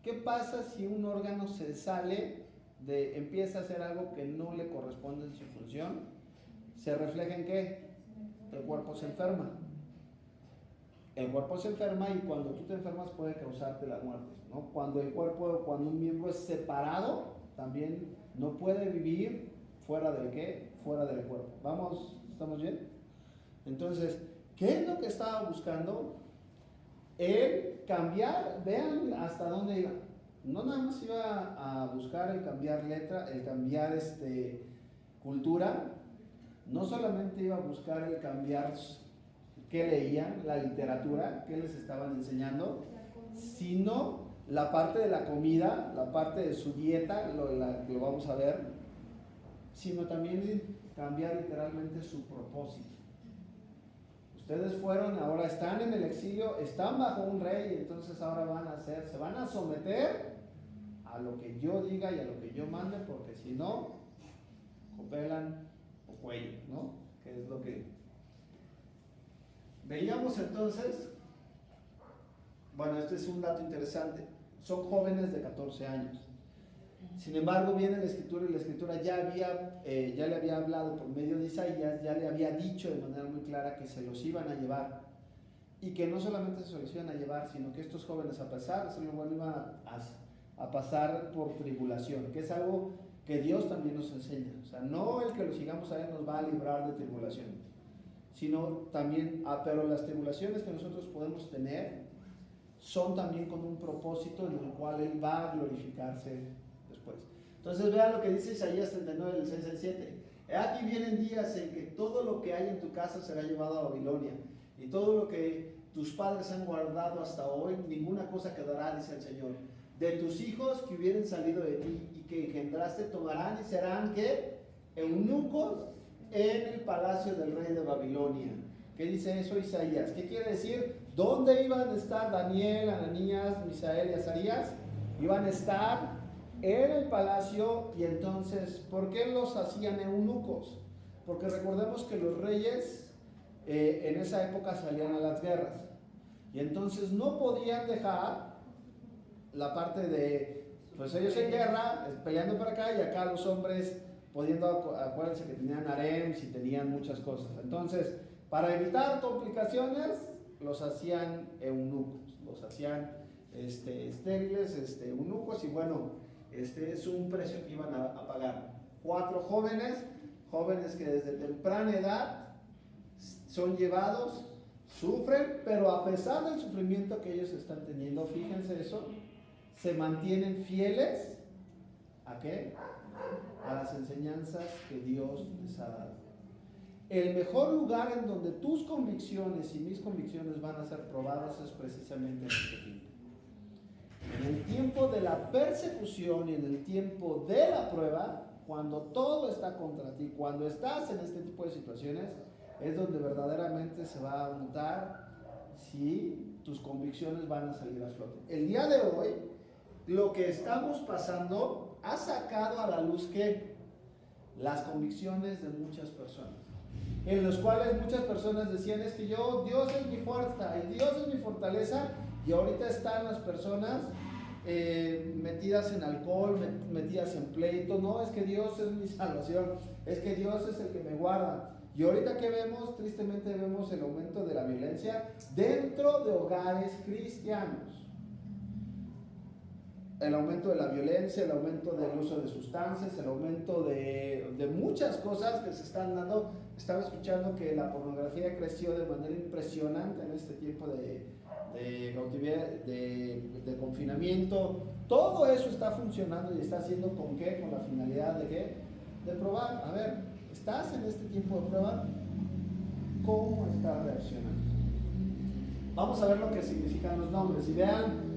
¿Qué pasa si un órgano se sale empieza a hacer algo que no le corresponde en su función? ¿Se refleja en qué? El cuerpo se enferma. El cuerpo se enferma y cuando tú te enfermas puede causarte la muerte, ¿no? Cuando un miembro es separado, también no puede vivir fuera del ¿qué? fuera del cuerpo. ¿Vamos? ¿Estamos bien? Entonces, ¿qué es lo que estaba buscando? El cambiar, vean hasta dónde iba. No nada más iba a buscar el cambiar letra, el cambiar cultura, no solamente iba a buscar el cambiar qué leían, la literatura, qué les estaban enseñando, sino la parte de la comida, la parte de su dieta, lo vamos a ver, sino también cambiar literalmente su propósito. Ustedes fueron, ahora están en el exilio, están bajo un rey, y entonces ahora se van a someter a lo que yo diga y a lo que yo mande, porque si no, copelan o cuello, ¿no? Que es lo que veíamos entonces. Bueno, este es un dato interesante. Son jóvenes de 14 años. Sin embargo, viene la Escritura y la Escritura ya le había hablado por medio de Isaías, ya le había dicho de manera muy clara que se los iban a llevar. Y que no solamente se los iban a llevar, sino que estos jóvenes, a pesar de ser igual, iban a pasar por tribulación, que es algo que Dios también nos enseña. O sea, no el que lo sigamos a Él nos va a librar de tribulación, sino también, pero las tribulaciones que nosotros podemos tener son también con un propósito en el cual Él va a glorificarse después. Entonces vean lo que dice Isaías 39, del 6 al 7. Aquí vienen días en que todo lo que hay en tu casa será llevado a Babilonia, y todo lo que tus padres han guardado hasta hoy, ninguna cosa quedará, dice el Señor. De tus hijos que hubieren salido de ti y que engendraste tomarán y serán, ¿qué? Eunucos en el palacio del rey de Babilonia. ¿Qué dice eso Isaías? ¿Qué quiere decir? ¿Dónde iban a estar Daniel, Ananías, Misael y Azarías? Iban a estar en el palacio. Y entonces, ¿por qué los hacían eunucos? Porque recordemos que los reyes en esa época salían a las guerras, y entonces no podían dejar la parte de, pues ellos en guerra, peleando para acá, y acá los hombres pudiendo, acuérdense que tenían harems y tenían muchas cosas. Entonces, para evitar complicaciones, los hacían eunucos, los hacían estériles, eunucos, y bueno, es un precio que iban a pagar. 4 jóvenes que desde temprana edad son llevados, sufren, pero a pesar del sufrimiento que ellos están teniendo, fíjense eso, se mantienen fieles ¿a qué? A las enseñanzas que Dios les ha dado. El mejor lugar en donde tus convicciones y mis convicciones van a ser probadas es precisamente en este tiempo. En el tiempo de la persecución y en el tiempo de la prueba, cuando todo está contra ti, cuando estás en este tipo de situaciones, es donde verdaderamente se va a notar si tus convicciones van a salir a flote. El día de hoy, lo que estamos pasando ha sacado a la luz que las convicciones de muchas personas, en los cuales muchas personas decían, es que Dios es mi fuerza, Dios es mi fortaleza, y ahorita están las personas metidas en alcohol, metidas en pleito. No, es que Dios es mi salvación, es que Dios es el que me guarda. Y ahorita que vemos, tristemente vemos el aumento de la violencia dentro de hogares cristianos. El aumento de la violencia, el aumento del uso de sustancias, el aumento de muchas cosas que se están dando. Estaba escuchando que la pornografía creció de manera impresionante en este tiempo de cautividad, de confinamiento. Todo eso está funcionando y está haciendo ¿con qué? Con la finalidad de ¿qué? De probar. A ver, ¿estás en este tiempo de prueba? ¿Cómo estás reaccionando? Vamos a ver lo que significan los nombres y vean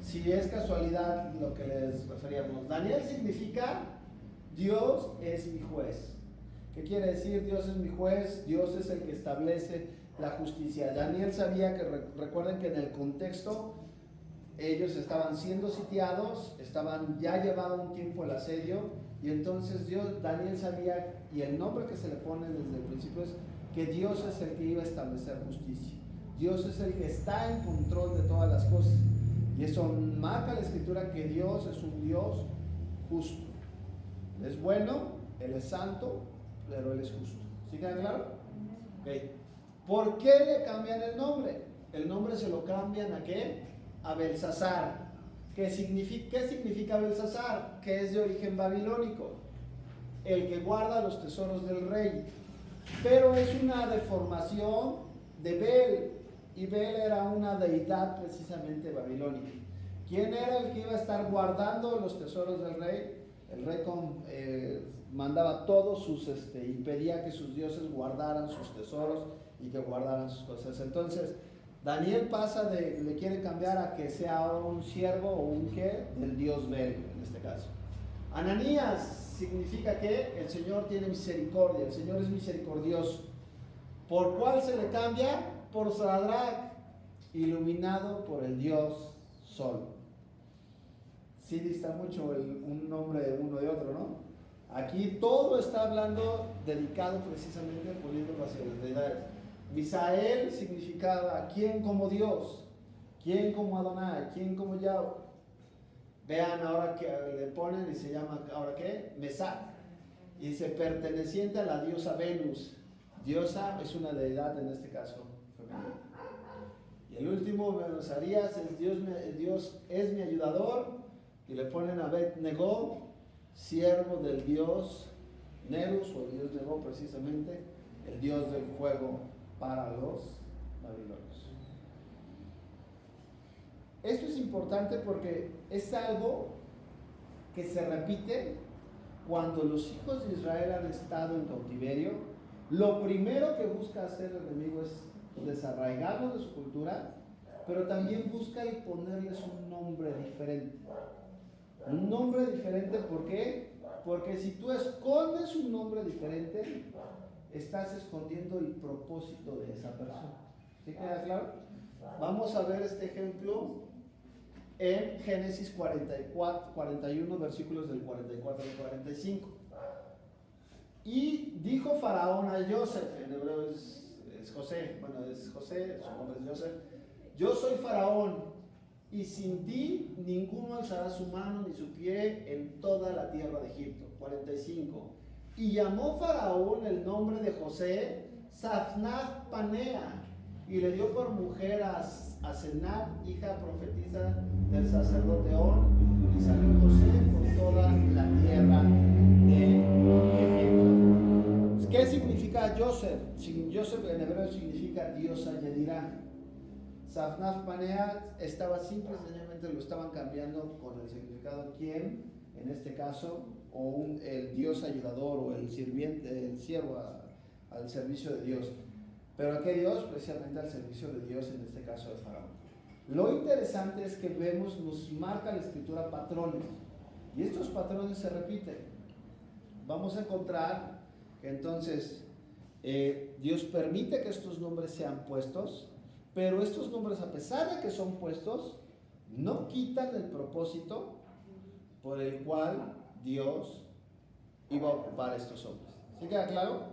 si es casualidad lo que les referíamos. Daniel significa Dios es mi juez. ¿Qué quiere decir Dios es mi juez? Dios es el que establece la justicia. Daniel sabía que, recuerden que en el contexto ellos estaban siendo sitiados, estaban ya llevado un tiempo el asedio, y entonces Daniel sabía, y el nombre que se le pone desde el principio es que Dios es el que iba a establecer justicia. Dios es el que está en control de todas las cosas. Y eso marca la Escritura que Dios es un Dios justo. Él es bueno, Él es santo, pero Él es justo. ¿Sí queda claro? Okay. ¿Por qué le cambian el nombre? El nombre se lo cambian ¿a qué? A Belsasar. ¿Qué significa Belsasar? Que es de origen babilónico. el que guarda los tesoros del rey. Pero es una deformación de Bel, y Bel era una deidad precisamente babilónica. ¿Quién era el que iba a estar guardando los tesoros del rey? El rey mandaba todos sus, y pedía que sus dioses guardaran sus tesoros y que guardaran sus cosas. Entonces, Daniel le quiere cambiar a que sea un siervo o un qué del dios Bel, en este caso. Ananías significa que el Señor tiene misericordia, el Señor es misericordioso. ¿Por cuál se le cambia? Por Sadrach, iluminado por el Dios Sol. Sí dista mucho un nombre de uno de otro, ¿no? Aquí todo está hablando, dedicado precisamente poniéndolo hacia las deidades. Misael significaba quién como Dios, quién como Adonai, quién como Yahweh. Vean ahora que le ponen y se llama, ¿ahora qué? Mesach. Y dice perteneciente a la diosa Venus. Diosa es una deidad en este caso femenina. Y el último, Mesarías, es Dios es mi ayudador. Y le ponen a Bet-Negó, siervo del dios Nerus, o el dios Negó precisamente, el dios del fuego para los babilonios. Esto es importante porque es algo que se repite cuando los hijos de Israel han estado en cautiverio. Lo primero que busca hacer el enemigo es desarraigarlos de su cultura, pero también busca y ponerles un nombre diferente. Un nombre diferente, ¿por qué? Porque si tú escondes un nombre diferente, estás escondiendo el propósito de esa persona. ¿Sí queda claro? Vamos a ver este ejemplo en Génesis 41, versículos del 44 al 45. Y dijo Faraón a Joseph, en hebreo es José, su nombre es Joseph: yo soy Faraón, y sin ti ninguno alzará su mano ni su pie en toda la tierra de Egipto. 45. Y llamó Faraón el nombre de José Zaphnath Panea, y le dio por mujer a Asenat, hija profetisa del sacerdote On, y salió José por toda la tierra de Egipto. ¿Qué significa Joseph? Joseph en hebreo significa Dios añadirá. Zaphnath Panea estaba simple y sencillamente lo estaban cambiando con el significado quién, en este caso, o el Dios ayudador, o el sirviente, el siervo al servicio de Dios. ¿Pero a qué Dios? Precisamente al servicio de Dios, en este caso de Faraón. Lo interesante es que nos marca la escritura patrones, y estos patrones se repiten. Vamos a encontrar que entonces Dios permite que estos nombres sean puestos, pero estos nombres, a pesar de que son puestos, no quitan el propósito por el cual Dios iba a ocupar estos hombres. ¿Sí queda claro?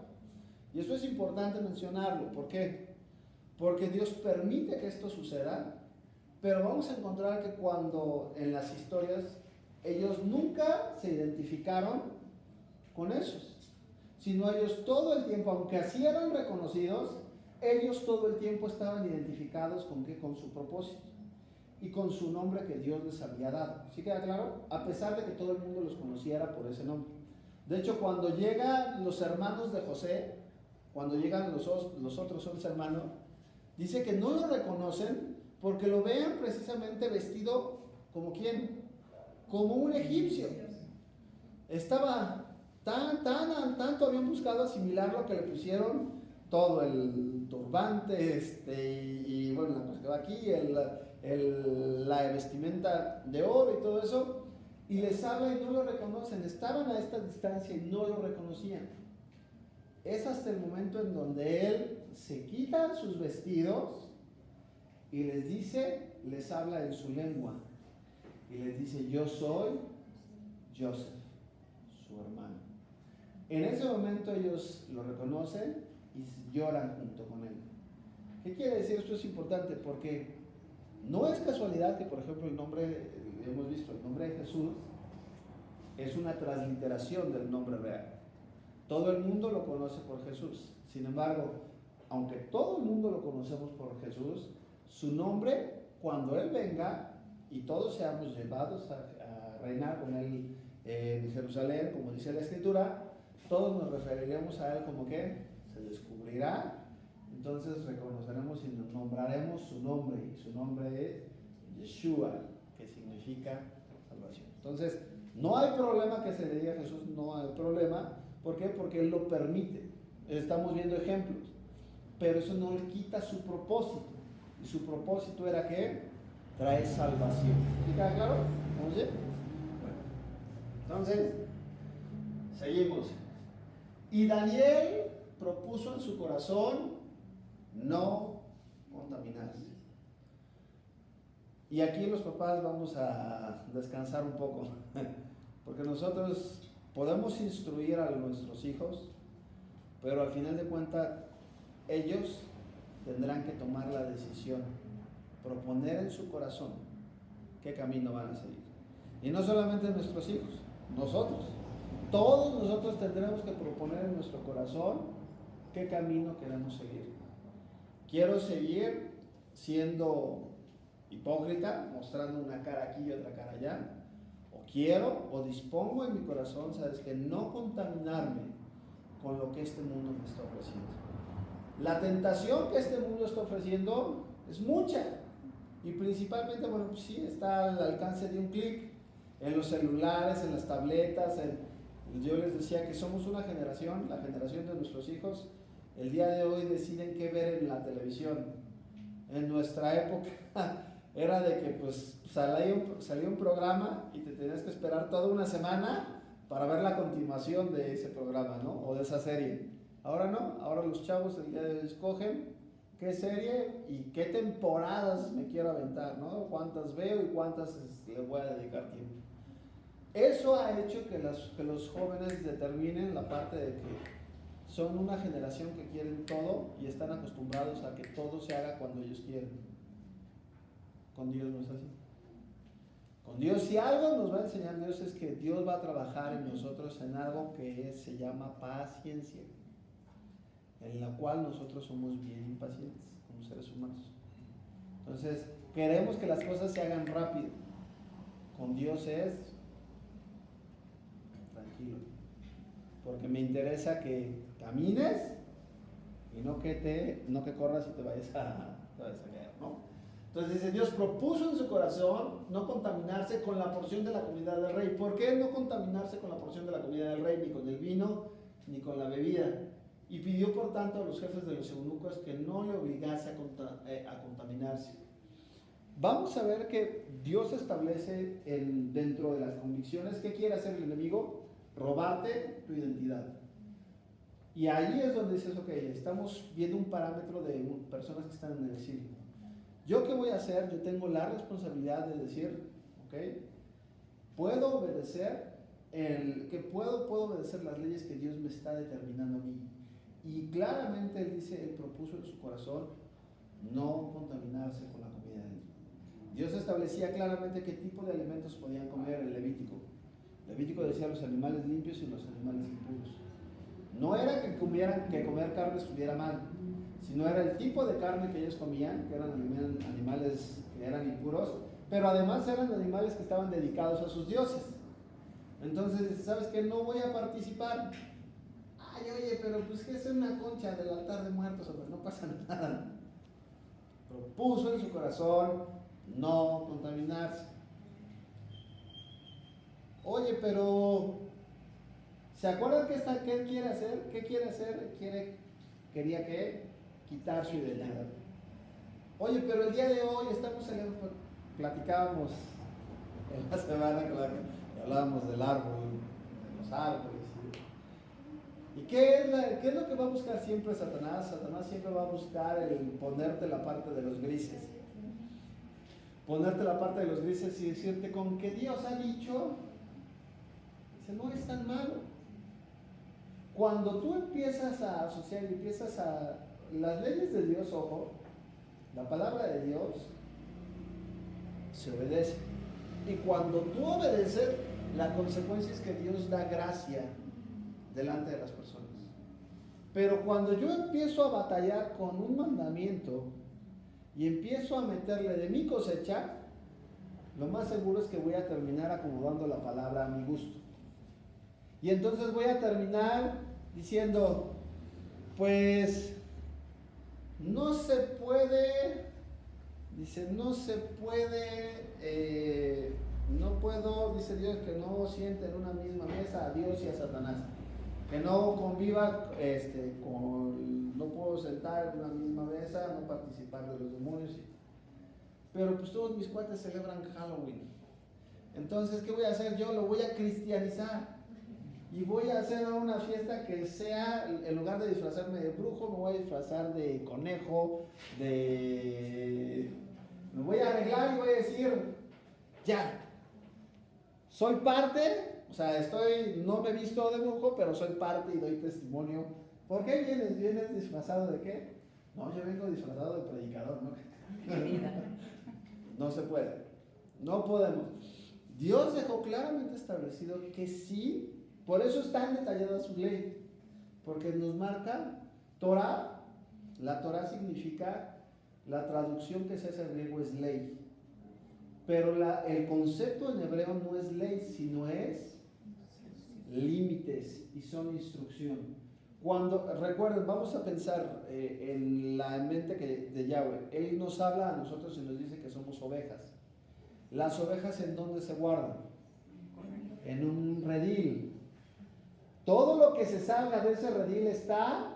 Y esto es importante mencionarlo. ¿Por qué? Porque Dios permite que esto suceda, pero vamos a encontrar que cuando en las historias ellos nunca se identificaron con esos, sino ellos todo el tiempo, aunque así eran reconocidos, ellos todo el tiempo estaban identificados con ¿qué? Con su propósito y con su nombre que Dios les había dado. ¿Sí queda claro? A pesar de que todo el mundo los conociera por ese nombre. De hecho, cuando llegan los hermanos de José, cuando llegan los otros 11 hermanos, dice que no lo reconocen porque lo ven precisamente vestido como ¿quién? Como un egipcio. Estaba tanto habían buscado asimilarlo que le pusieron todo el turbante, y bueno, la cosa que va aquí, la vestimenta de oro y todo eso, y les habla y no lo reconocen. Estaban a esta distancia y no lo reconocían. Es hasta el momento en donde él se quita sus vestidos y les habla en su lengua, y les dice: yo soy Joseph, su hermano. En ese momento ellos lo reconocen y lloran junto con él. ¿Qué quiere decir? Esto es importante porque no es casualidad que, por ejemplo, el nombre de Jesús es una transliteración del nombre real. Todo el mundo lo conoce por Jesús. Sin embargo, aunque todo el mundo lo conocemos por Jesús, su nombre, cuando Él venga y todos seamos llevados a reinar con Él en Jerusalén, como dice la Escritura, todos nos referiríamos a Él como que se descubrirá, entonces reconoceremos y nombraremos su nombre, y su nombre es Yeshua, que significa salvación. Entonces, no hay problema que se le diga a Jesús, no hay problema. ¿Por qué? Porque Él lo permite. Estamos viendo ejemplos, pero eso no le quita su propósito, y su propósito era que trae salvación. ¿Sí queda claro? ¿Vamos bien? Bueno, entonces, seguimos. Y Daniel propuso en su corazón no contaminarse. Y aquí los papás vamos a descansar un poco, porque nosotros podemos instruir a nuestros hijos, pero al final de cuentas ellos tendrán que tomar la decisión, proponer en su corazón qué camino van a seguir. Y no solamente nuestros hijos, nosotros, todos nosotros tendremos que proponer en nuestro corazón qué camino queremos seguir. Quiero seguir siendo hipócrita, mostrando una cara aquí y otra cara allá, o quiero o dispongo en mi corazón, sabes, que no contaminarme con lo que este mundo me está ofreciendo. La tentación que este mundo está ofreciendo es mucha, y principalmente, bueno, pues sí, está al alcance de un clic, en los celulares, en las tabletas. Yo les decía que somos una generación, la generación de nuestros hijos, el día de hoy deciden qué ver en la televisión. En nuestra época era de que pues salía un programa y te tenías que esperar toda una semana para ver la continuación de ese programa, ¿no? O de esa serie. Ahora no, ahora los chavos el día de hoy escogen qué serie y qué temporadas me quiero aventar, ¿no? Cuántas veo y cuántas le voy a dedicar tiempo. Eso ha hecho que los jóvenes determinen la parte de que son una generación que quieren todo y están acostumbrados a que todo se haga cuando ellos quieren. Con Dios no es así. Con Dios, si algo nos va a enseñar Dios, es que Dios va a trabajar en nosotros en algo que se llama paciencia, en la cual nosotros somos bien impacientes como seres humanos. Entonces, queremos que las cosas se hagan rápido. Con Dios es tranquilo, porque me interesa que camines y no que corras y te vayas a caer, ¿no? Entonces dice, Dios propuso en su corazón no contaminarse con la porción de la comida del rey. ¿Por qué no contaminarse con la porción de la comida del rey, ni con el vino, ni con la bebida? Y pidió por tanto a los jefes de los eunucos que no le obligase a contaminarse. Vamos a ver que Dios establece dentro de las convicciones qué quiere hacer el enemigo: robarte tu identidad. Y ahí es donde dices, ok, estamos viendo un parámetro de personas que están en el exilio. ¿Yo qué voy a hacer? Yo tengo la responsabilidad de decir, ok, puedo obedecer puedo obedecer las leyes que Dios me está determinando a mí. Y claramente él dice, él propuso en su corazón no contaminarse con la comida de Dios. Dios establecía claramente qué tipo de alimentos podían comer el Levítico. Levítico decía los animales limpios y los animales impuros. No era que comer carne estuviera mal, sino era el tipo de carne que ellos comían, que eran animales que eran impuros, pero además eran animales que estaban dedicados a sus dioses. Entonces, ¿sabes qué? No voy a participar. Ay, oye, pero pues que es una concha del altar de muertos, hombre, no pasa nada. Propuso en su corazón no contaminarse. Oye, pero ¿se acuerdan qué él quiere hacer? ¿Qué quiere hacer? Quería que quitar su identidad. Oye, pero el día de hoy platicábamos en la semana que hablábamos del árbol, de los árboles. ¿Y qué es lo que va a buscar siempre Satanás? Satanás siempre va a buscar el ponerte la parte de los grises. Ponerte la parte de los grises y decirte con que Dios ha dicho, dice, no es tan malo. Cuando tú empiezas a asociar y empiezas a las leyes de Dios, ojo, la palabra de Dios se obedece. Y cuando tú obedeces, la consecuencia es que Dios da gracia delante de las personas. Pero cuando yo empiezo a batallar con un mandamiento y empiezo a meterle de mi cosecha, lo más seguro es que voy a terminar acomodando la palabra a mi gusto. Y entonces voy a terminar diciendo, pues no se puede, dice, no se puede, no puedo, dice Dios, que no siente en una misma mesa a Dios y a Satanás. Que no conviva, no puedo sentar en una misma mesa, no participar de los demonios. Pero pues todos mis cuates celebran Halloween. Entonces, ¿qué voy a hacer yo? Lo voy a cristianizar. Y voy a hacer una fiesta que sea, en lugar de disfrazarme de brujo, me voy a disfrazar de conejo, me voy a arreglar y voy a decir, ya, soy parte, o sea, no me he visto de brujo, pero soy parte y doy testimonio. ¿Por qué vienes? ¿Vienes disfrazado de qué? No, yo vengo disfrazado de predicador, ¿no? No se puede, no podemos. Dios dejó claramente establecido que sí. Por eso es tan detallada su ley, porque nos marca Torah. La Torah significa, la traducción que se hace en griego es ley, pero el concepto en hebreo no es ley, sino es límites y son instrucción. Recuerden, vamos a pensar en la mente de Yahweh. Él nos habla a nosotros y nos dice que somos ovejas. Las ovejas, ¿en dónde se guardan? En un redil. Todo lo que se salga de ese redil está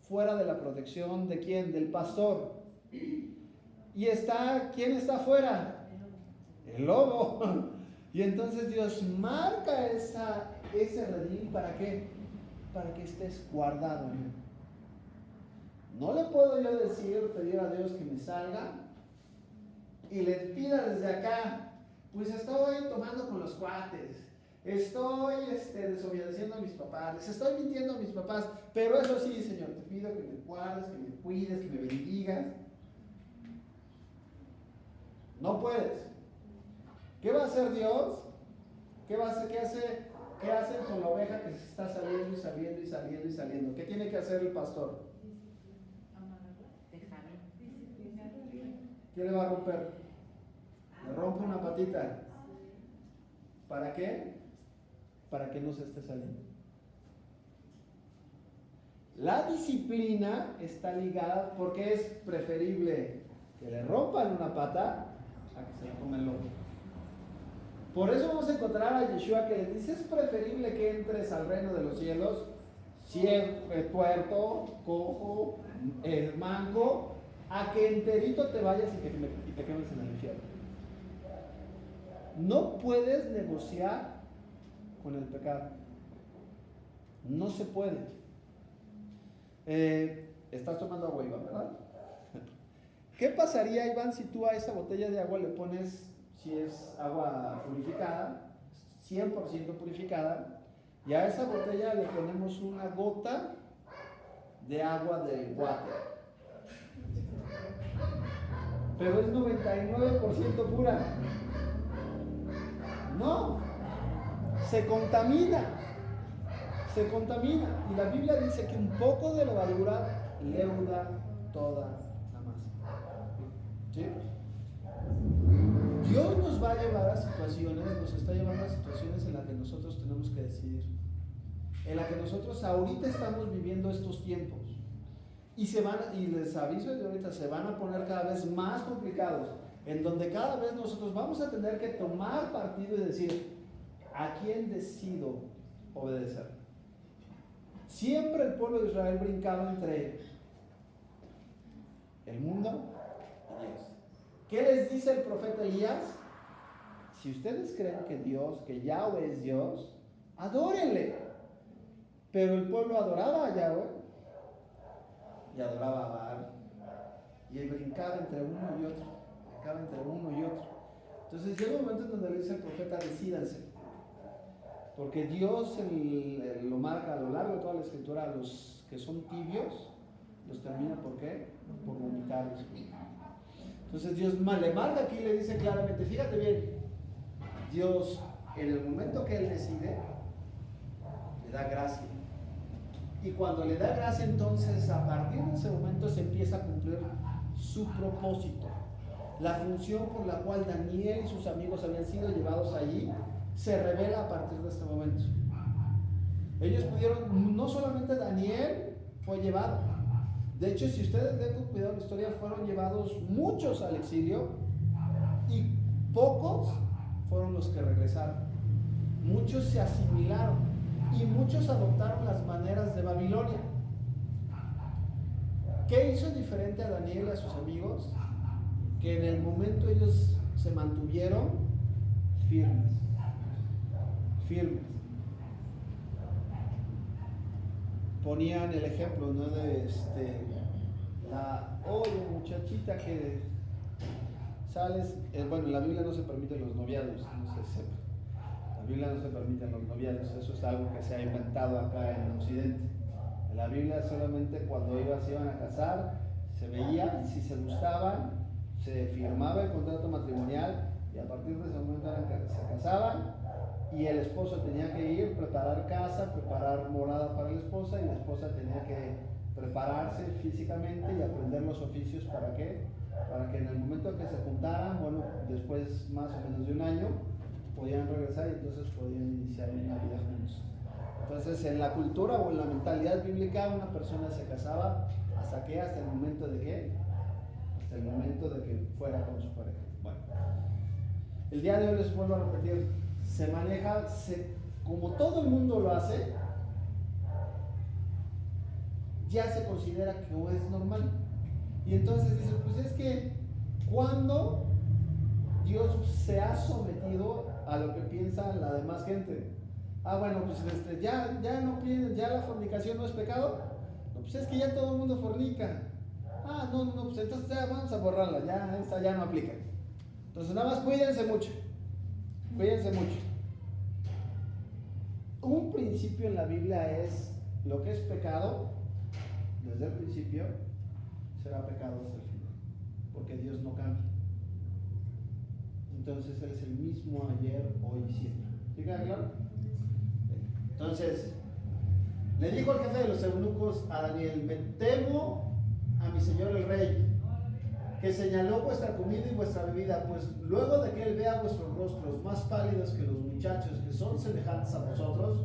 fuera de la protección ¿de quién? Del pastor. Y ¿quién está afuera? El lobo. Y entonces Dios marca ese redil, ¿para qué? Para que estés guardado en él. No le puedo yo pedir a Dios que me salga y le pida desde acá, pues estoy tomando con los cuates, estoy desobedeciendo a mis papás, les estoy mintiendo a mis papás, pero eso sí, Señor, te pido que me guardes, que me cuides, que me bendigas. No puedes. ¿Qué va a hacer Dios? ¿Qué hacen con la oveja que se está saliendo y saliendo y saliendo y saliendo? ¿Qué tiene que hacer el pastor? ¿Qué le va a romper? Le rompe una patita. ¿Para qué? Para que no se esté saliendo. La disciplina está ligada porque es preferible que le rompan una pata a que se la coma el lobo. Por eso vamos a encontrar a Yeshua que le dice, es preferible que entres al reino de los cielos ciego, tuerto, cojo, manco, a que enterito te vayas y te quemes en el infierno. No puedes negociar con el pecado. No se puede. Estás tomando agua, Iván, ¿verdad? ¿Qué pasaría, Iván, si tú a esa botella de agua le pones, si es agua purificada, 100% purificada, y a esa botella le ponemos una gota de agua del water? Pero es 99% pura. No, se contamina. Y la Biblia dice que un poco de levadura leuda toda la masa. ¿Sí? Dios nos va a llevar a situaciones, nos está llevando a situaciones en las que nosotros tenemos que decidir. En las que nosotros ahorita estamos viviendo estos tiempos. Y les aviso de ahorita, se van a poner cada vez más complicados, en donde cada vez nosotros vamos a tener que tomar partido y decir, ¿a quién decido obedecer? Siempre el pueblo de Israel brincaba entre el mundo y Dios. ¿Qué les dice el profeta Elías? Si ustedes creen que Yahweh es Dios, adórenle. Pero el pueblo adoraba a Yahweh y adoraba a Baal. Y él brincaba entre uno y otro. Entonces llega un momento en donde le dice el profeta, decídanse. Porque Dios lo marca a lo largo de toda la escritura, a los que son tibios, los termina, ¿por qué? Por vomitarlos. Entonces Dios le marca aquí y le dice claramente, fíjate bien, Dios en el momento que Él decide, le da gracia. Y cuando le da gracia, entonces a partir de ese momento se empieza a cumplir su propósito. La función por la cual Daniel y sus amigos habían sido llevados allí, se revela a partir de este momento. Ellos pudieron, no solamente Daniel fue llevado, de hecho, si ustedes ven con cuidado la historia, fueron llevados muchos al exilio y pocos fueron los que regresaron. Muchos se asimilaron y muchos adoptaron las maneras de Babilonia. ¿Qué hizo diferente a Daniel y a sus amigos? Que en el momento ellos se mantuvieron firmes. Firmes. Ponían el ejemplo, ¿no? De oye, muchachita que sales, bueno, en la Biblia no se permiten los noviados, no sé si sepa. En la Biblia no se permiten los noviados, eso es algo que se ha inventado acá en Occidente. En la Biblia solamente cuando se iban a casar, se veía, y si se gustaban, se firmaba el contrato matrimonial, y a partir de ese momento se casaban, y el esposo tenía que ir, preparar casa, preparar morada para la esposa, y la esposa tenía que prepararse físicamente y aprender los oficios. ¿Para qué? Para que en el momento que se juntaran, bueno, después más o menos de un año, podían regresar y entonces podían iniciar una vida juntos. Entonces, en la cultura o en la mentalidad bíblica, una persona se casaba hasta el momento de qué? Hasta el momento de que fuera con su pareja. Bueno, el día de hoy les vuelvo a repetir, se maneja, como todo el mundo lo hace, ya se considera que no es normal. Y entonces dices, pues es que cuando Dios se ha sometido a lo que piensa la demás gente. Bueno, pues ya no piden, ya la fornicación no es pecado. No, pues es que ya todo el mundo fornica. No, pues entonces ya vamos a borrarla, ya esta ya no aplica. Entonces nada más cuídense mucho. Cuídense mucho. Un principio en la Biblia es lo que es pecado, desde el principio será pecado hasta el final, porque Dios no cambia. Entonces Él es el mismo ayer, hoy y siempre. ¿Sí queda claro? Entonces, le dijo el jefe de los eunucos a Daniel: me temo a mi señor el rey, que señaló vuestra comida y vuestra bebida, pues luego de que él vea vuestros rostros más pálidos que los muchachos que son semejantes a vosotros,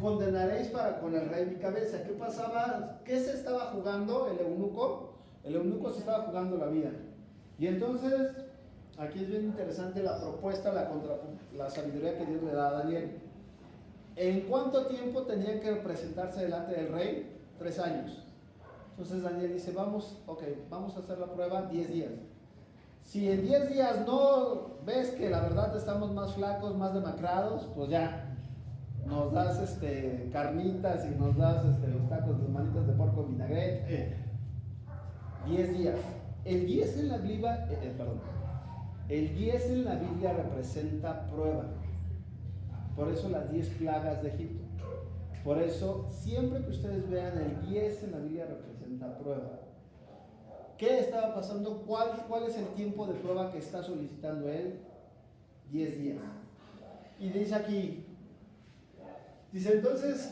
condenaréis para con el rey mi cabeza. ¿Qué pasaba? ¿Qué se estaba jugando el eunuco? El eunuco se estaba jugando la vida. Y entonces, aquí es bien interesante la propuesta, la sabiduría que Dios le da a Daniel. ¿En cuánto tiempo tenían que presentarse delante del rey? 3 años. Entonces Daniel dice, vamos a hacer la prueba 10 días. Si en 10 días no ves que la verdad estamos más flacos, más demacrados, pues ya, nos das carnitas y nos das los tacos de manitas de porco vinagre. 10 días. El 10 en la Biblia, el 10 en la Biblia representa prueba. Por eso las 10 plagas de Egipto. Por eso, siempre que ustedes vean el 10 en la Biblia representa prueba. ¿Qué estaba pasando? ¿Cuál es el tiempo de prueba que está solicitando él? 10 días. Y dice aquí, entonces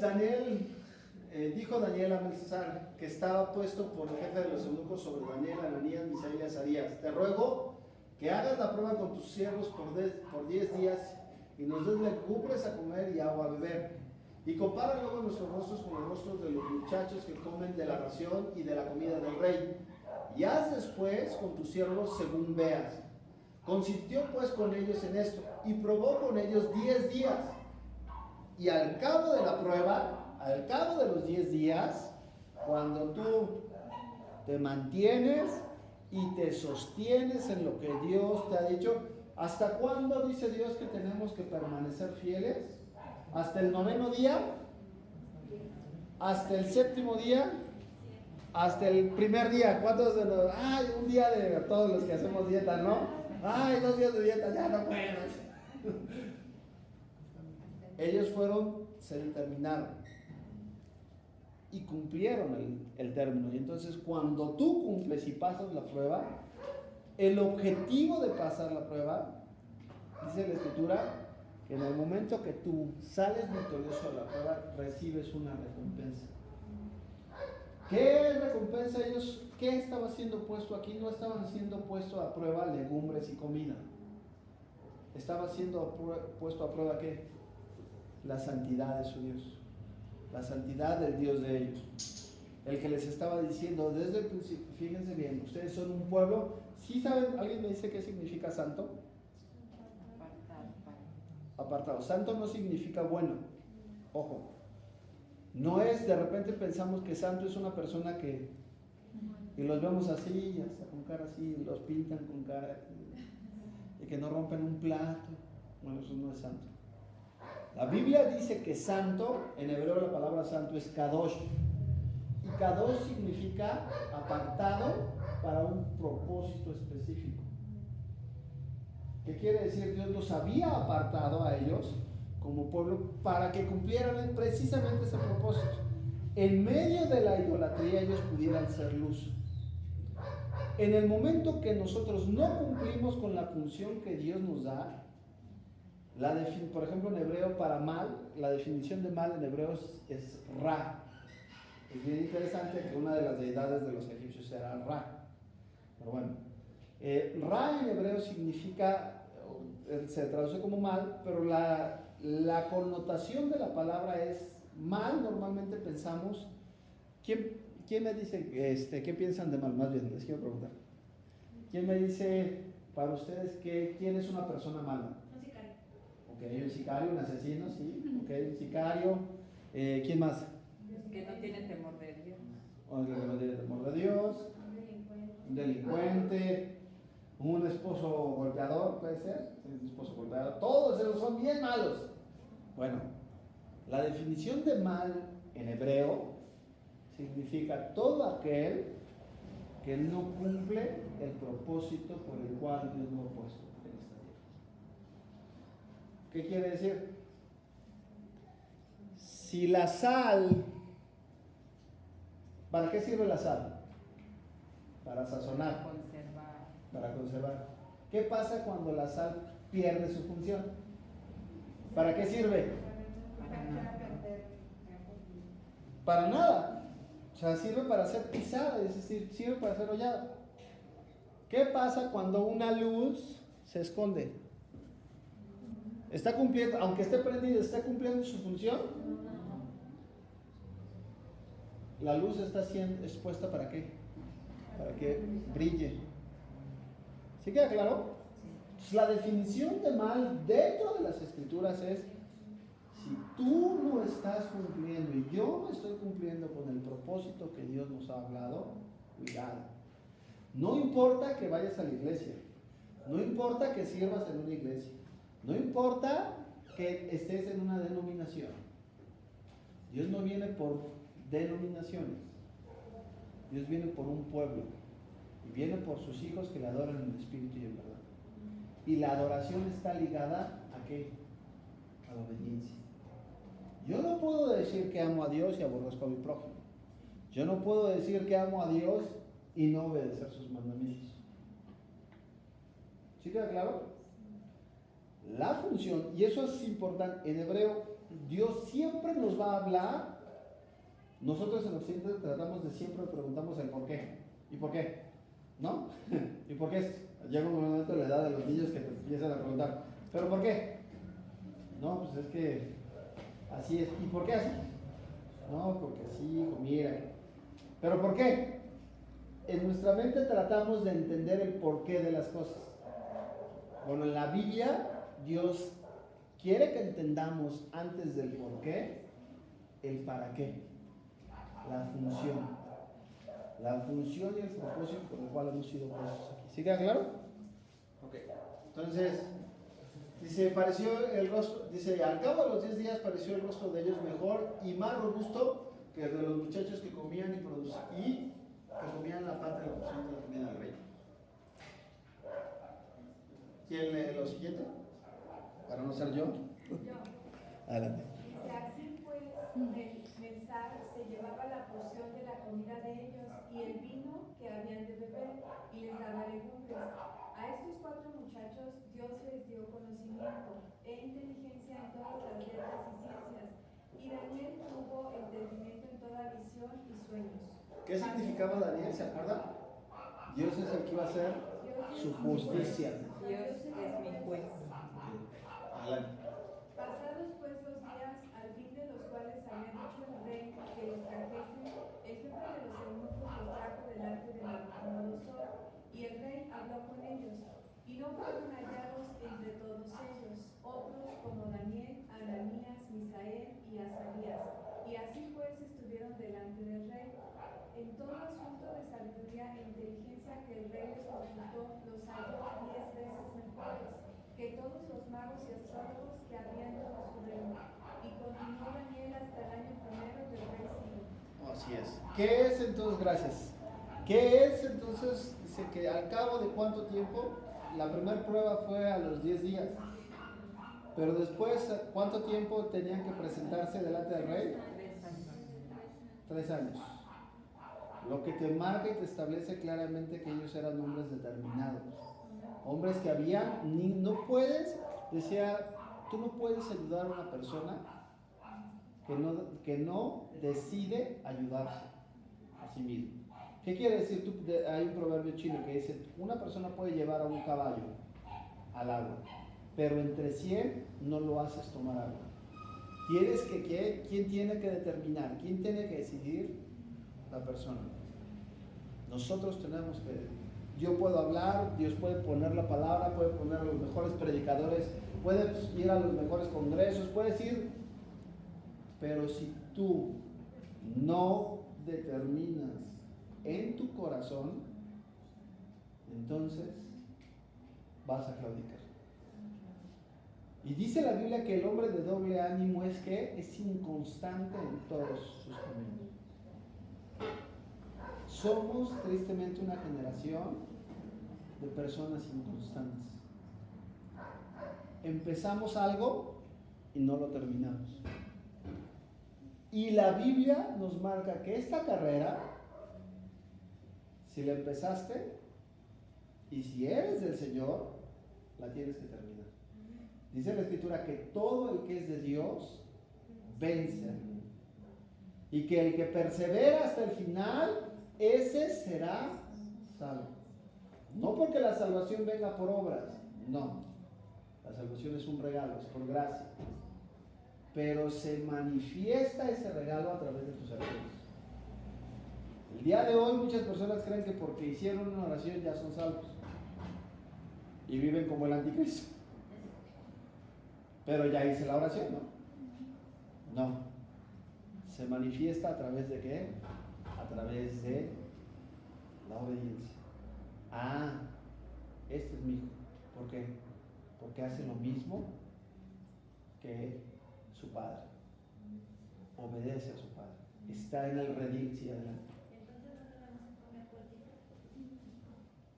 dijo Daniel a Belsasar, que estaba puesto por el jefe de los eunucos sobre Daniel, Ananías, Misael y Azarías: te ruego que hagas la prueba con tus siervos por 10 días y nos des legumbres a comer y agua a beber. Y compara luego nuestros rostros con los rostros de los muchachos que comen de la ración y de la comida del rey. Y haz después con tus siervos según veas. Consintió pues con ellos en esto y probó con ellos 10 días. Y al cabo de la prueba, al cabo de los 10 días, cuando tú te mantienes y te sostienes en lo que Dios te ha dicho, ¿hasta cuándo dice Dios que tenemos que permanecer fieles? ¿Hasta el 9º día? ¿Hasta el 7º día? ¿Hasta el primer día? ¿Cuántos de los? Un día de todos los que hacemos dieta, ¿no? 2 días de dieta, ya no puedo. Ellos se determinaron y cumplieron el término. Y entonces, cuando tú cumples y pasas la prueba, el objetivo de pasar la prueba, dice la Escritura, que en el momento que tú sales victorioso de la prueba, recibes una recompensa. ¿Qué recompensa ellos? ¿Qué estaba siendo puesto aquí? No estaban siendo puesto a prueba legumbres y comida. Estaba siendo puesto a prueba ¿qué? La santidad de su Dios. la santidad del Dios de ellos. El que les estaba diciendo desde el principio, fíjense bien, ustedes son un pueblo. ¿Sí saben? ¿Alguien me dice qué significa santo? Apartado. Santo no significa bueno. Ojo. No es, de repente pensamos que santo es una persona que y los vemos así, hasta con cara así, los pintan con cara y que no rompen un plato. Bueno, eso no es santo. La Biblia dice que santo, en hebreo la palabra santo es kadosh. Y kadosh significa apartado para un propósito específico. ¿Qué quiere decir? Dios los había apartado a ellos como pueblo para que cumplieran precisamente ese propósito. En medio de la idolatría ellos pudieran ser luz. En el momento que nosotros no cumplimos con la función que Dios nos da, por ejemplo en hebreo para mal, la definición de mal en hebreo es Ra. Es bien interesante que una de las deidades de los egipcios era Ra. Pero bueno, Ra en hebreo significa, se traduce como mal, pero la connotación de la palabra es mal. Normalmente pensamos, ¿quién me dice qué piensan de mal? Más bien, les quiero preguntar. ¿Quién me dice para ustedes quién es una persona mala? Un sicario. Ok, un sicario, un asesino, sí. Ok, un sicario. ¿Quién más? Que no tiene temor de Dios. Que no tiene temor de Dios. Un delincuente. Un esposo golpeador, puede ser. Un esposo golpeador. Todos esos son bien malos. Bueno, la definición de mal en hebreo significa todo aquel que no cumple el propósito por el cual Dios lo ha puesto en esta tierra. ¿Qué quiere decir? Si la sal, ¿para qué sirve la sal? Para sazonar, para conservar. ¿Qué pasa cuando la sal pierde su función? ¿Para qué sirve? Para nada. O sea, sirve para ser pisada, es decir, sirve para ser hollada. ¿Qué pasa cuando una luz se esconde? ¿Está cumpliendo, aunque esté prendida, está cumpliendo su función? La luz está siendo expuesta ¿para qué? Para que brille. ¿Sí queda claro? Entonces, la definición de mal dentro de las escrituras es: si tú no estás cumpliendo y yo no estoy cumpliendo con el propósito que Dios nos ha hablado, cuidado. No importa que vayas a la iglesia, no importa que sirvas en una iglesia, no importa que estés en una denominación. Dios no viene por denominaciones, Dios viene por un pueblo y viene por sus hijos que le adoran en espíritu y en verdad. Y la adoración está ligada ¿a qué? A la obediencia. Yo no puedo decir que amo a Dios y aborrezco a mi prójimo. Yo no puedo decir que amo a Dios y no obedecer sus mandamientos. ¿Sí queda claro? La función, y eso es importante, en hebreo, Dios siempre nos va a hablar. Nosotros en Occidente tratamos de siempre preguntamos el por qué. ¿Y por qué? ¿No? ¿Y por qué esto? Llega un momento de la edad de los niños que te empiezan a preguntar, ¿pero por qué? No, pues es que así es. ¿Y por qué así? No, porque así, hijo, mira. ¿Pero por qué? En nuestra mente tratamos de entender el porqué de las cosas. Bueno, en la Biblia, Dios quiere que entendamos antes del porqué, el para qué, la función. La función y el propósito por el cual hemos sido puestos aquí. ¿Sí queda claro? Ok. Entonces, dice, pareció el rostro, dice, al cabo de los 10 días pareció el rostro de ellos mejor y más robusto que el de los muchachos que comían y que comían la parte de la porción que tenía el rey. ¿Quién lee lo siguiente? Para no ser yo. Adelante. Dice, así pues, el mensal se llevaba la porción de la comida de ellos y el vino que habían de beber y les daba legumbres. A estos 4 muchachos Dios les dio conocimiento e inteligencia en todas las letras y ciencias, y Daniel tuvo entendimiento en toda visión y sueños. ¿Qué significaba Daniel? ¿Se acuerdan? Dios es el que iba a hacer su justicia. Dios es mi juez. Adelante. Pasados pues los días, al fin de los cuales había dicho el jefe de los eunucos los trajo delante de Nabucodonosor, y el rey habló con ellos, y no fueron hallados entre todos ellos otros como Daniel, Ananías, Misael y Azarías, y así pues estuvieron delante del rey. En todo asunto de sabiduría e inteligencia que el rey les consultó, los halló 10 veces mejores que todos los magos y astrólogos que había en todo su reino. Y continuó Daniel hasta el año primero del rey Ciro. Así es. ¿Qué es entonces? Gracias. ¿Qué es entonces? Dice que al cabo de cuánto tiempo, la primera prueba fue a los 10 días. Pero después, ¿cuánto tiempo tenían que presentarse delante del rey? 3 años. Lo que te marca y te establece claramente que ellos eran hombres determinados. Hombres que habían, no puedes, decía, tú no puedes ayudar a una persona que no decide ayudarse a sí mismo. ¿Qué quiere decir? Hay un proverbio chino que dice, una persona puede llevar a un caballo al agua, pero entre 100 no lo haces tomar agua. ¿Quién tiene que determinar? ¿Quién tiene que decidir? La persona. Nosotros tenemos que, yo puedo hablar, Dios puede poner la palabra, puede poner a los mejores predicadores, puede ir a los mejores congresos, puedes ir, pero si tú no determinas en tu corazón, entonces vas a claudicar. Y dice la Biblia que el hombre de doble ánimo es inconstante en todos sus caminos. Somos tristemente una generación de personas inconstantes. Empezamos algo y no lo terminamos. Y la Biblia nos marca que esta carrera, si la empezaste y si eres del Señor, la tienes que terminar. Dice la Escritura que todo el que es de Dios vence al mundo. Y que el que persevera hasta el final, ese será salvo. No porque la salvación venga por obras, no. La salvación es un regalo, es por gracia. Pero se manifiesta ese regalo a través de tus acciones. El día de hoy muchas personas creen que porque hicieron una oración ya son salvos. Y viven como el anticristo. Pero ya hice la oración, ¿no? No. Se manifiesta a través de ¿qué? A través de la obediencia. Ah, este es mi hijo. ¿Por qué? Porque hace lo mismo que su padre. Obedece a su padre. Está en el redil, sí, adelante. Entonces no tenemos que comer puerquito.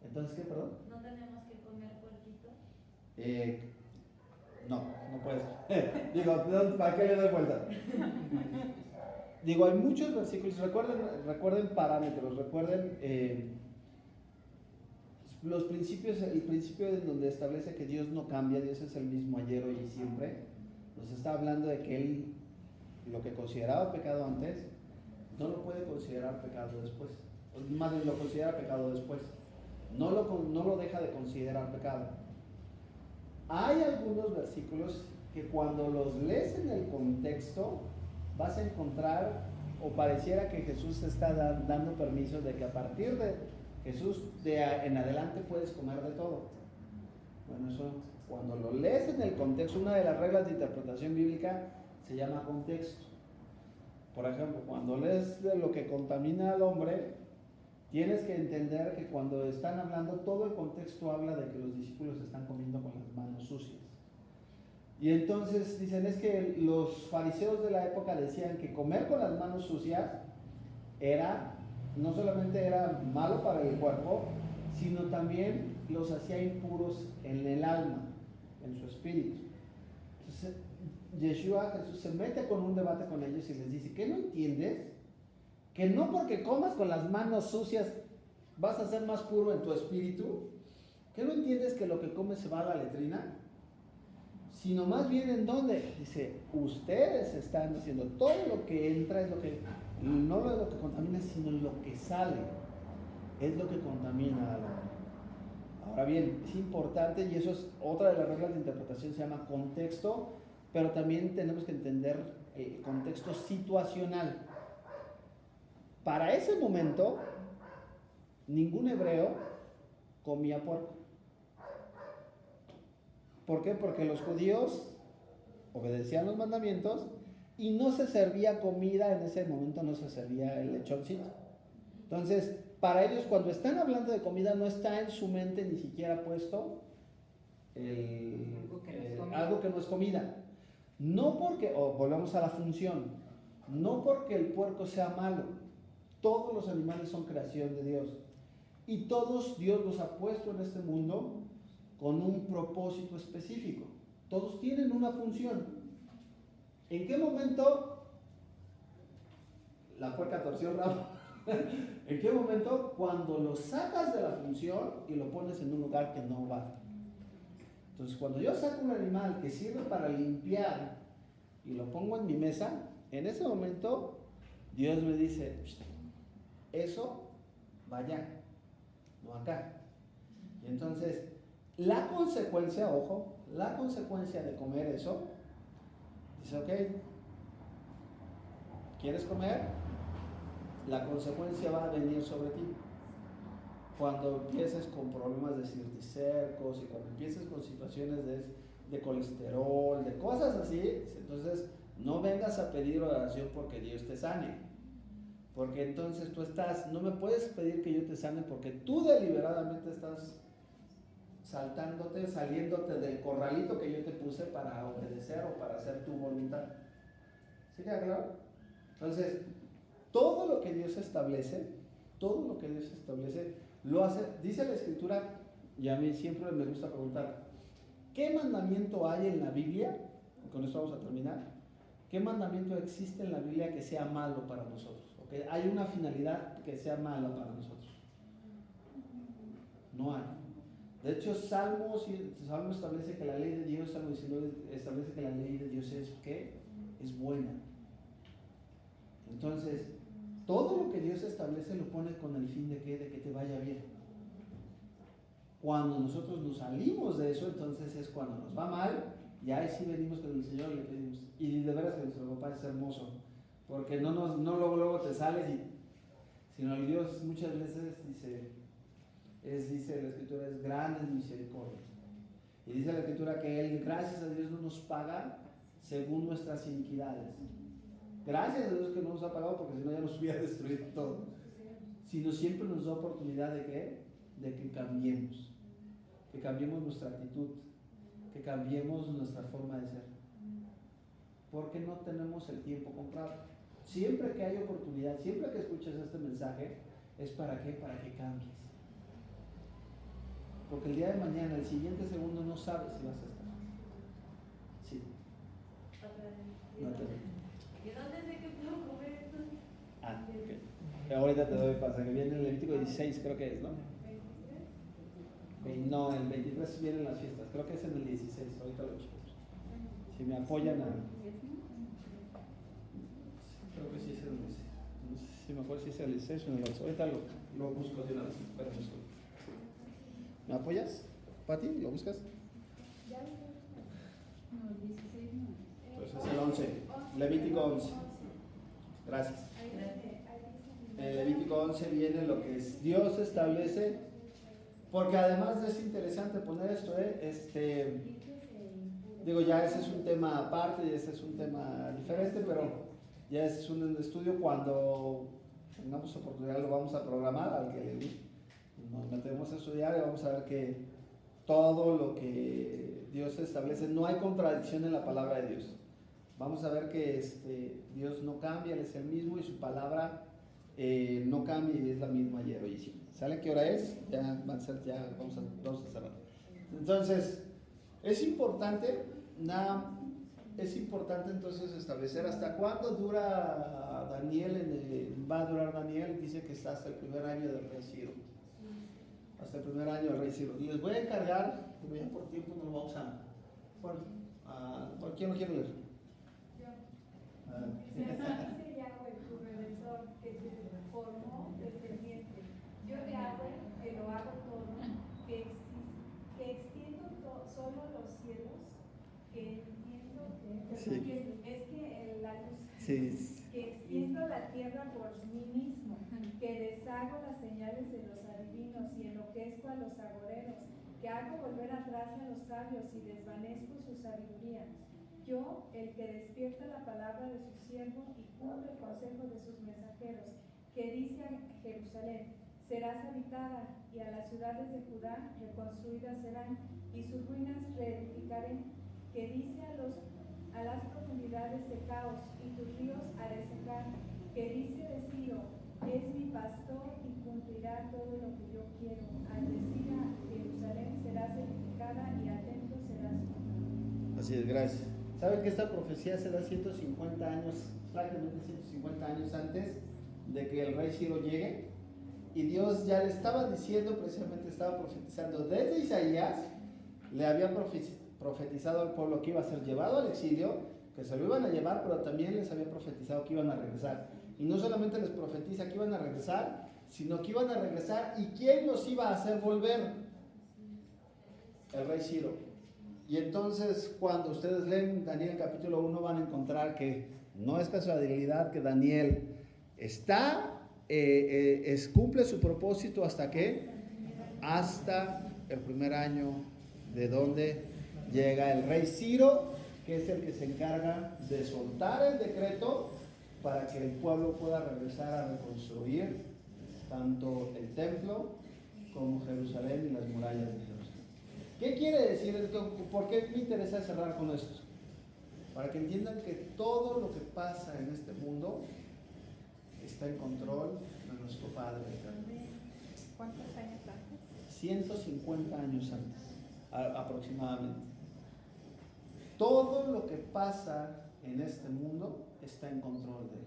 ¿Entonces qué, perdón? No tenemos que comer puerquito. No puedes. Digo, ¿para qué le doy vuelta? Digo, hay muchos versículos, recuerden parámetros, recuerden los principios, el principio en donde establece que Dios no cambia, Dios es el mismo ayer, hoy y siempre. Nos está hablando de que Él, lo que consideraba pecado antes, no lo puede considerar pecado después. Más bien lo considera pecado después. No lo deja de considerar pecado. Hay algunos versículos que cuando los lees en el contexto vas a encontrar, o pareciera que Jesús está dando permiso de que a partir de Jesús en adelante puedes comer de todo. Bueno, eso cuando lo lees en el contexto, una de las reglas de interpretación bíblica se llama contexto. Por ejemplo, cuando lees de lo que contamina al hombre, tienes que entender que cuando están hablando, todo el contexto habla de que los discípulos están comiendo con las manos sucias. Y entonces dicen, es que los fariseos de la época decían que comer con las manos sucias no solamente era malo para el cuerpo, sino también los hacía impuros en el alma, en su espíritu. Entonces, Jesús se mete con un debate con ellos y les dice, ¿qué no entiendes? Que no porque comas con las manos sucias vas a ser más puro en tu espíritu. ¿Qué no entiendes que lo que comes se va a la letrina? Sino más bien en dónde. Dice, ustedes están diciendo, todo lo que entra es lo que, no es lo que contamina, sino lo que sale. Es lo que contamina al hombre. Ahora bien, es importante, y eso es otra de las reglas de interpretación, se llama contexto, pero también tenemos que entender el contexto situacional. Para ese momento, ningún hebreo comía puerco. ¿Por qué? Porque los judíos obedecían los mandamientos y no se servía comida, en ese momento no se servía el lechoncito. Entonces, para ellos cuando están hablando de comida no está en su mente ni siquiera puesto algo que no es comida. No porque, volvemos a la función, no porque el puerco sea malo, todos los animales son creación de Dios y todos Dios los ha puesto en este mundo con un propósito específico. Todos tienen una función. ¿En qué momento la puerca torció el rabo? ¿En qué momento? Cuando lo sacas de la función y lo pones en un lugar que no va. Entonces, cuando yo saco un animal que sirve para limpiar y lo pongo en mi mesa, en ese momento Dios me dice, eso va allá, no acá. Y entonces, la consecuencia, ojo, la consecuencia de comer eso, dice, ok, ¿quieres comer? La consecuencia va a venir sobre ti. Cuando empieces con problemas de cisticercos y cuando empieces con situaciones de colesterol, de cosas así, entonces no vengas a pedir oración porque Dios te sane. Porque entonces tú no me puedes pedir que yo te sane porque tú deliberadamente estás saliéndote del corralito que yo te puse para obedecer o para hacer tu voluntad. ¿Sí queda claro? Entonces, todo lo que Dios establece, lo hace, dice la Escritura, y a mí siempre me gusta preguntar, ¿qué mandamiento hay en la Biblia? Y con esto vamos a terminar. ¿Qué mandamiento existe en la Biblia que sea malo para nosotros? ¿Okay? ¿Hay una finalidad que sea mala para nosotros? No hay. De hecho, Salmo establece que la ley de Dios, Salmo 19 establece que la ley de Dios es ¿qué? Es buena. Entonces, todo lo que Dios establece lo pone con el fin de ¿qué? De que te vaya bien. Cuando nosotros nos salimos de eso, entonces es cuando nos va mal, y ahí sí venimos con el Señor y le pedimos. Y de veras que nuestro papá es hermoso, porque no luego te sales, sino el Dios muchas veces dice la Escritura, es grande en misericordia. Y dice la Escritura que Él, gracias a Dios, no nos paga según nuestras iniquidades. Gracias a Dios que no nos ha pagado, porque si no ya nos hubiera destruido todo. Sino siempre nos da oportunidad de ¿qué? De que cambiemos nuestra actitud, que cambiemos nuestra forma de ser. Porque no tenemos el tiempo comprado. Siempre que hay oportunidad, siempre que escuches este mensaje, es ¿para qué? Para que cambies. Porque el día de mañana, el siguiente segundo, no sabes si vas a estar. Sí. No te ¿Y dónde sé que puedo comer esto? Ok. Ahorita te doy paso, que viene el Levítico 16, creo que es, ¿no? No, el 23 vienen las fiestas, creo que es en el 16, ahorita lo chicos. Si me apoyan a... Creo que sí es el 16. No sé si me acuerdo si es el 16 o el 8. Ahorita lo busco de una vez. ¿Me apoyas, Pati? ¿Lo buscas? No, 16 no. Pues es el 11. Levítico 11. Gracias. En Levítico 11 viene lo que es Dios establece, porque además es interesante poner esto, digo, ya ese es un tema aparte y ese es un tema diferente, pero ya es un estudio. Cuando tengamos oportunidad lo vamos a programar, al que nos metemos a estudiar y vamos a ver que todo lo que Dios establece, no hay contradicción en la palabra de Dios. Vamos a ver que Dios no cambia, Él es el mismo y su palabra no cambia y es la misma ayer, hoy y siempre. ¿Sale qué hora es? Ya vamos a cerrar. Entonces, es importante entonces establecer hasta cuándo va a durar Daniel. Dice que está hasta el primer año del rey Ciro. Hasta el primer año del rey Ciro. Y les voy a encargar, pero ya por tiempo no lo vamos a... Bueno, ¿quién lo quiere leer? Dice Yahweh, tu redentor, que te formó descendiente. Yo Yahweh, que lo hago todo, que extiendo solo los cielos, que entiendo que Sí. es que la luz, Sí. que extiendo la tierra por mí mismo, deshago las señales de los adivinos y enloquezco a los agoreros, que hago volver atrás a los sabios y desvanezco su sabiduría. Yo, el que despierta la palabra de su siervo y cumple el consejo de sus mensajeros, que dice a Jerusalén, serás habitada, y a las ciudades de Judá reconstruidas serán, y sus ruinas reedificaré, que dice a las profundidades secaos, y tus ríos haré secar, que dice de Ciro, es mi pastor y cumplirá todo lo que yo quiero. Al decir a Jerusalén, serás edificada, y al templo serás fundada. Así es, gracias. ¿Saben que esta profecía se da 150 años, prácticamente 150 años antes de que el rey Ciro llegue? Y Dios ya le estaba diciendo, precisamente estaba profetizando desde Isaías, le había profetizado al pueblo que iba a ser llevado al exilio, que se lo iban a llevar, pero también les había profetizado que iban a regresar. Y no solamente les profetiza que iban a regresar, sino que iban a regresar, ¿y quién los iba a hacer volver? El rey Ciro. Y entonces, cuando ustedes leen Daniel capítulo 1, van a encontrar que no es casualidad que Daniel cumple su propósito hasta el primer año de donde llega el rey Ciro, que es el que se encarga de soltar el decreto para que el pueblo pueda regresar a reconstruir tanto el templo como Jerusalén y las murallas de Jerusalén. ¿Qué quiere decir esto? ¿Por qué me interesa cerrar con esto? Para que entiendan que todo lo que pasa en este mundo está en control de nuestro Padre eterno. ¿Cuántos años antes? 150 años antes, aproximadamente. Todo lo que pasa en este mundo está en control de Él.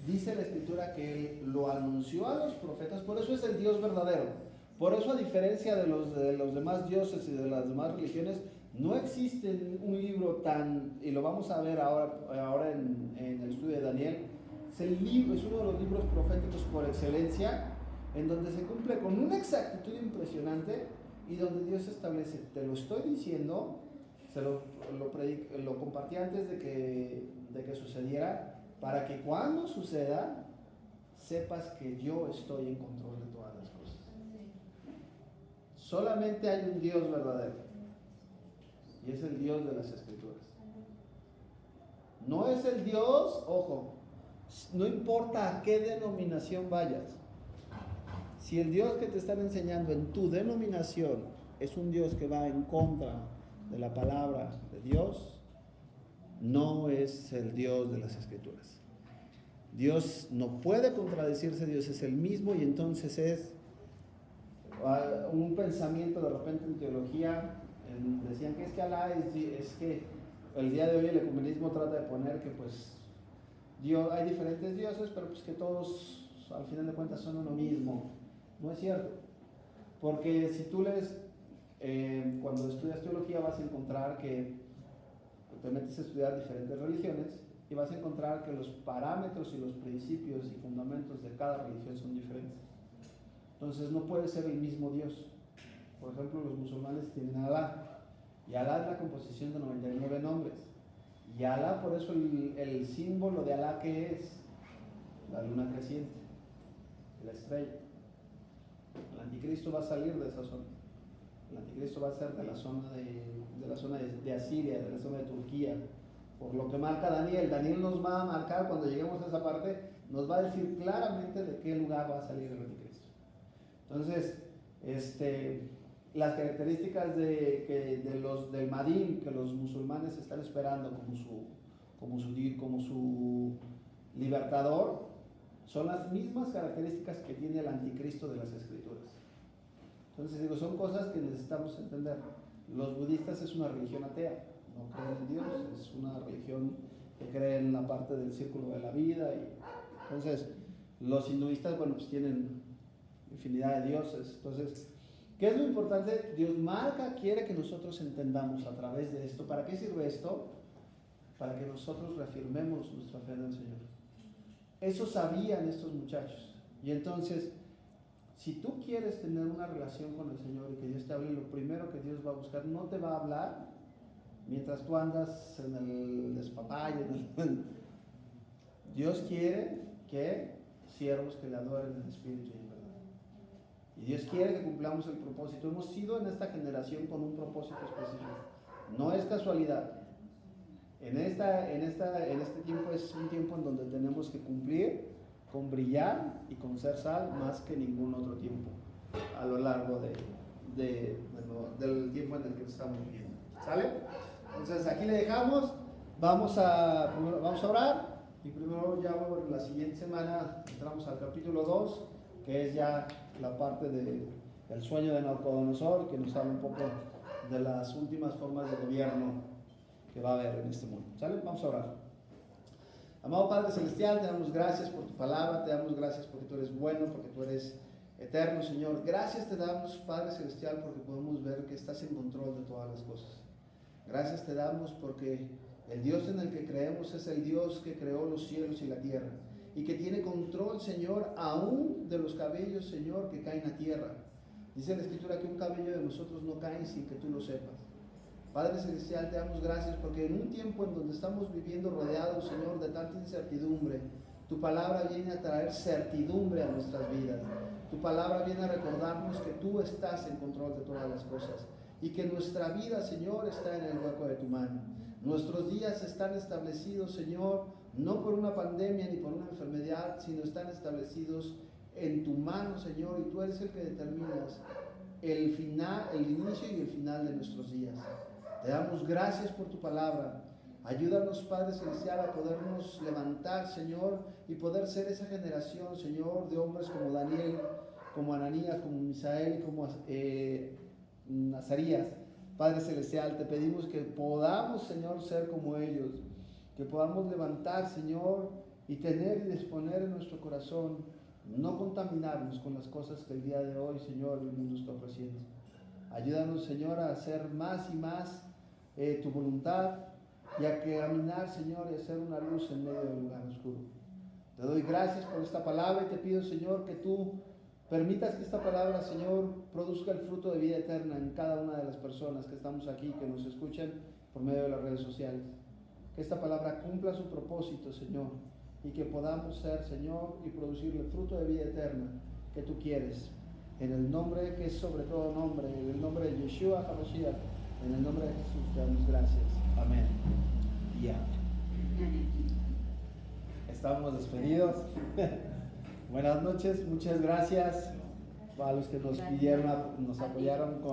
Dice la Escritura que Él lo anunció a los profetas, por eso es el Dios verdadero. Por eso, a diferencia de los demás dioses y de las demás religiones, no existe un libro tan, y lo vamos a ver ahora en el estudio de Daniel, es uno de los libros proféticos por excelencia, en donde se cumple con una exactitud impresionante y donde Dios establece, te lo estoy diciendo, lo compartí antes de que sucediera, para que cuando suceda, sepas que yo estoy en control de todas las cosas. Solamente hay un Dios verdadero, y es el Dios de las Escrituras. No es el Dios, ojo, no importa a qué denominación vayas, si el Dios que te están enseñando en tu denominación es un Dios que va en contra de la palabra de Dios, no es el Dios de las Escrituras. Dios no puede contradecirse, Dios es el mismo, y entonces es un pensamiento de repente en teología, decían que es que Alá es que el día de hoy el ecumenismo trata de poner que pues hay diferentes dioses, pero pues que todos al final de cuentas son uno mismo. No es cierto, porque si tú lees, cuando estudias teología vas a encontrar que te metes a estudiar diferentes religiones y vas a encontrar que los parámetros y los principios y fundamentos de cada religión son diferentes. Entonces no puede ser el mismo Dios. Por ejemplo, los musulmanes tienen a Alá, y Alá es la composición de 99 nombres. Y Alá, por eso el símbolo de Alá, ¿qué es? La luna creciente, la estrella. El anticristo va a salir de esa zona. El anticristo va a ser de la zona de Asiria, de la zona de Turquía. Por lo que marca Daniel. Daniel nos va a marcar, cuando lleguemos a esa parte, nos va a decir claramente de qué lugar va a salir el anticristo. Entonces, las características del Mahdi que los musulmanes están esperando como su libertador, son las mismas características que tiene el anticristo de las Escrituras. Entonces son cosas que necesitamos entender. Los budistas es una religión atea, no creen en Dios, es una religión que cree en la parte del círculo de la vida. Entonces los hinduistas, pues tienen infinidad de dioses. Entonces, ¿qué es lo importante? Dios quiere que nosotros entendamos a través de esto. ¿Para qué sirve esto? Para que nosotros reafirmemos nuestra fe en el Señor. Eso sabían estos muchachos. Y entonces, si tú quieres tener una relación con el Señor y que Dios te hable, lo primero que Dios va a buscar, no te va a hablar mientras tú andas en el despapalle. Dios quiere que siervos que le adoren en espíritu y en verdad. Y Dios quiere que cumplamos el propósito. Hemos sido en esta generación con un propósito específico. No es casualidad. En este tiempo es un tiempo en donde tenemos que cumplir con brillar y con ser sal más que ningún otro tiempo a lo largo del tiempo en el que estamos viviendo. ¿Sale? Entonces aquí le dejamos. Vamos a orar y primero ya la siguiente semana entramos al capítulo 2, que es ya la parte del sueño de Nabucodonosor, que nos habla un poco de las últimas formas de gobierno que va a haber en este mundo. ¿Sale? Vamos a orar. Amado Padre Celestial, te damos gracias por tu palabra, te damos gracias porque tú eres bueno, porque tú eres eterno, Señor. Gracias te damos, Padre Celestial, porque podemos ver que estás en control de todas las cosas. Gracias te damos porque el Dios en el que creemos es el Dios que creó los cielos y la tierra y que tiene control, Señor, aún de los cabellos, Señor, que caen a tierra. Dice la Escritura que un cabello de nosotros no cae sin que tú lo sepas. Padre Celestial, te damos gracias porque en un tiempo en donde estamos viviendo rodeados, Señor, de tanta incertidumbre, tu palabra viene a traer certidumbre a nuestras vidas. Tu palabra viene a recordarnos que tú estás en control de todas las cosas y que nuestra vida, Señor, está en el hueco de tu mano. Nuestros días están establecidos, Señor, no por una pandemia ni por una enfermedad, sino están establecidos en tu mano, Señor, y tú eres el que determinas el final, el inicio y el final de nuestros días. Te damos gracias por tu palabra. Ayúdanos, Padre Celestial, a podernos levantar, Señor, y poder ser esa generación, Señor, de hombres como Daniel, como Ananías, como Misael y como Azarías. Padre Celestial, te pedimos que podamos, Señor, ser como ellos, que podamos levantar, Señor, y tener y disponer en nuestro corazón, no contaminarnos con las cosas que el día de hoy, Señor, el mundo está ofreciendo. Ayúdanos, Señor, a hacer más y más tu voluntad y a caminar, Señor, y a ser una luz en medio del lugar oscuro. Te doy gracias por esta palabra y te pido, Señor, que tú permitas que esta palabra, Señor, produzca el fruto de vida eterna en cada una de las personas que estamos aquí, que nos escuchan por medio de las redes sociales. Que esta palabra cumpla su propósito, Señor, y que podamos ser, Señor, y producir el fruto de vida eterna que tú quieres. En el nombre que es sobre todo nombre, en el nombre de Yeshua HaMashiach, en el nombre de Jesús, te damos gracias. Amén. Y amén. Estamos despedidos. Buenas noches, muchas gracias a los que nos pidieron, nos apoyaron con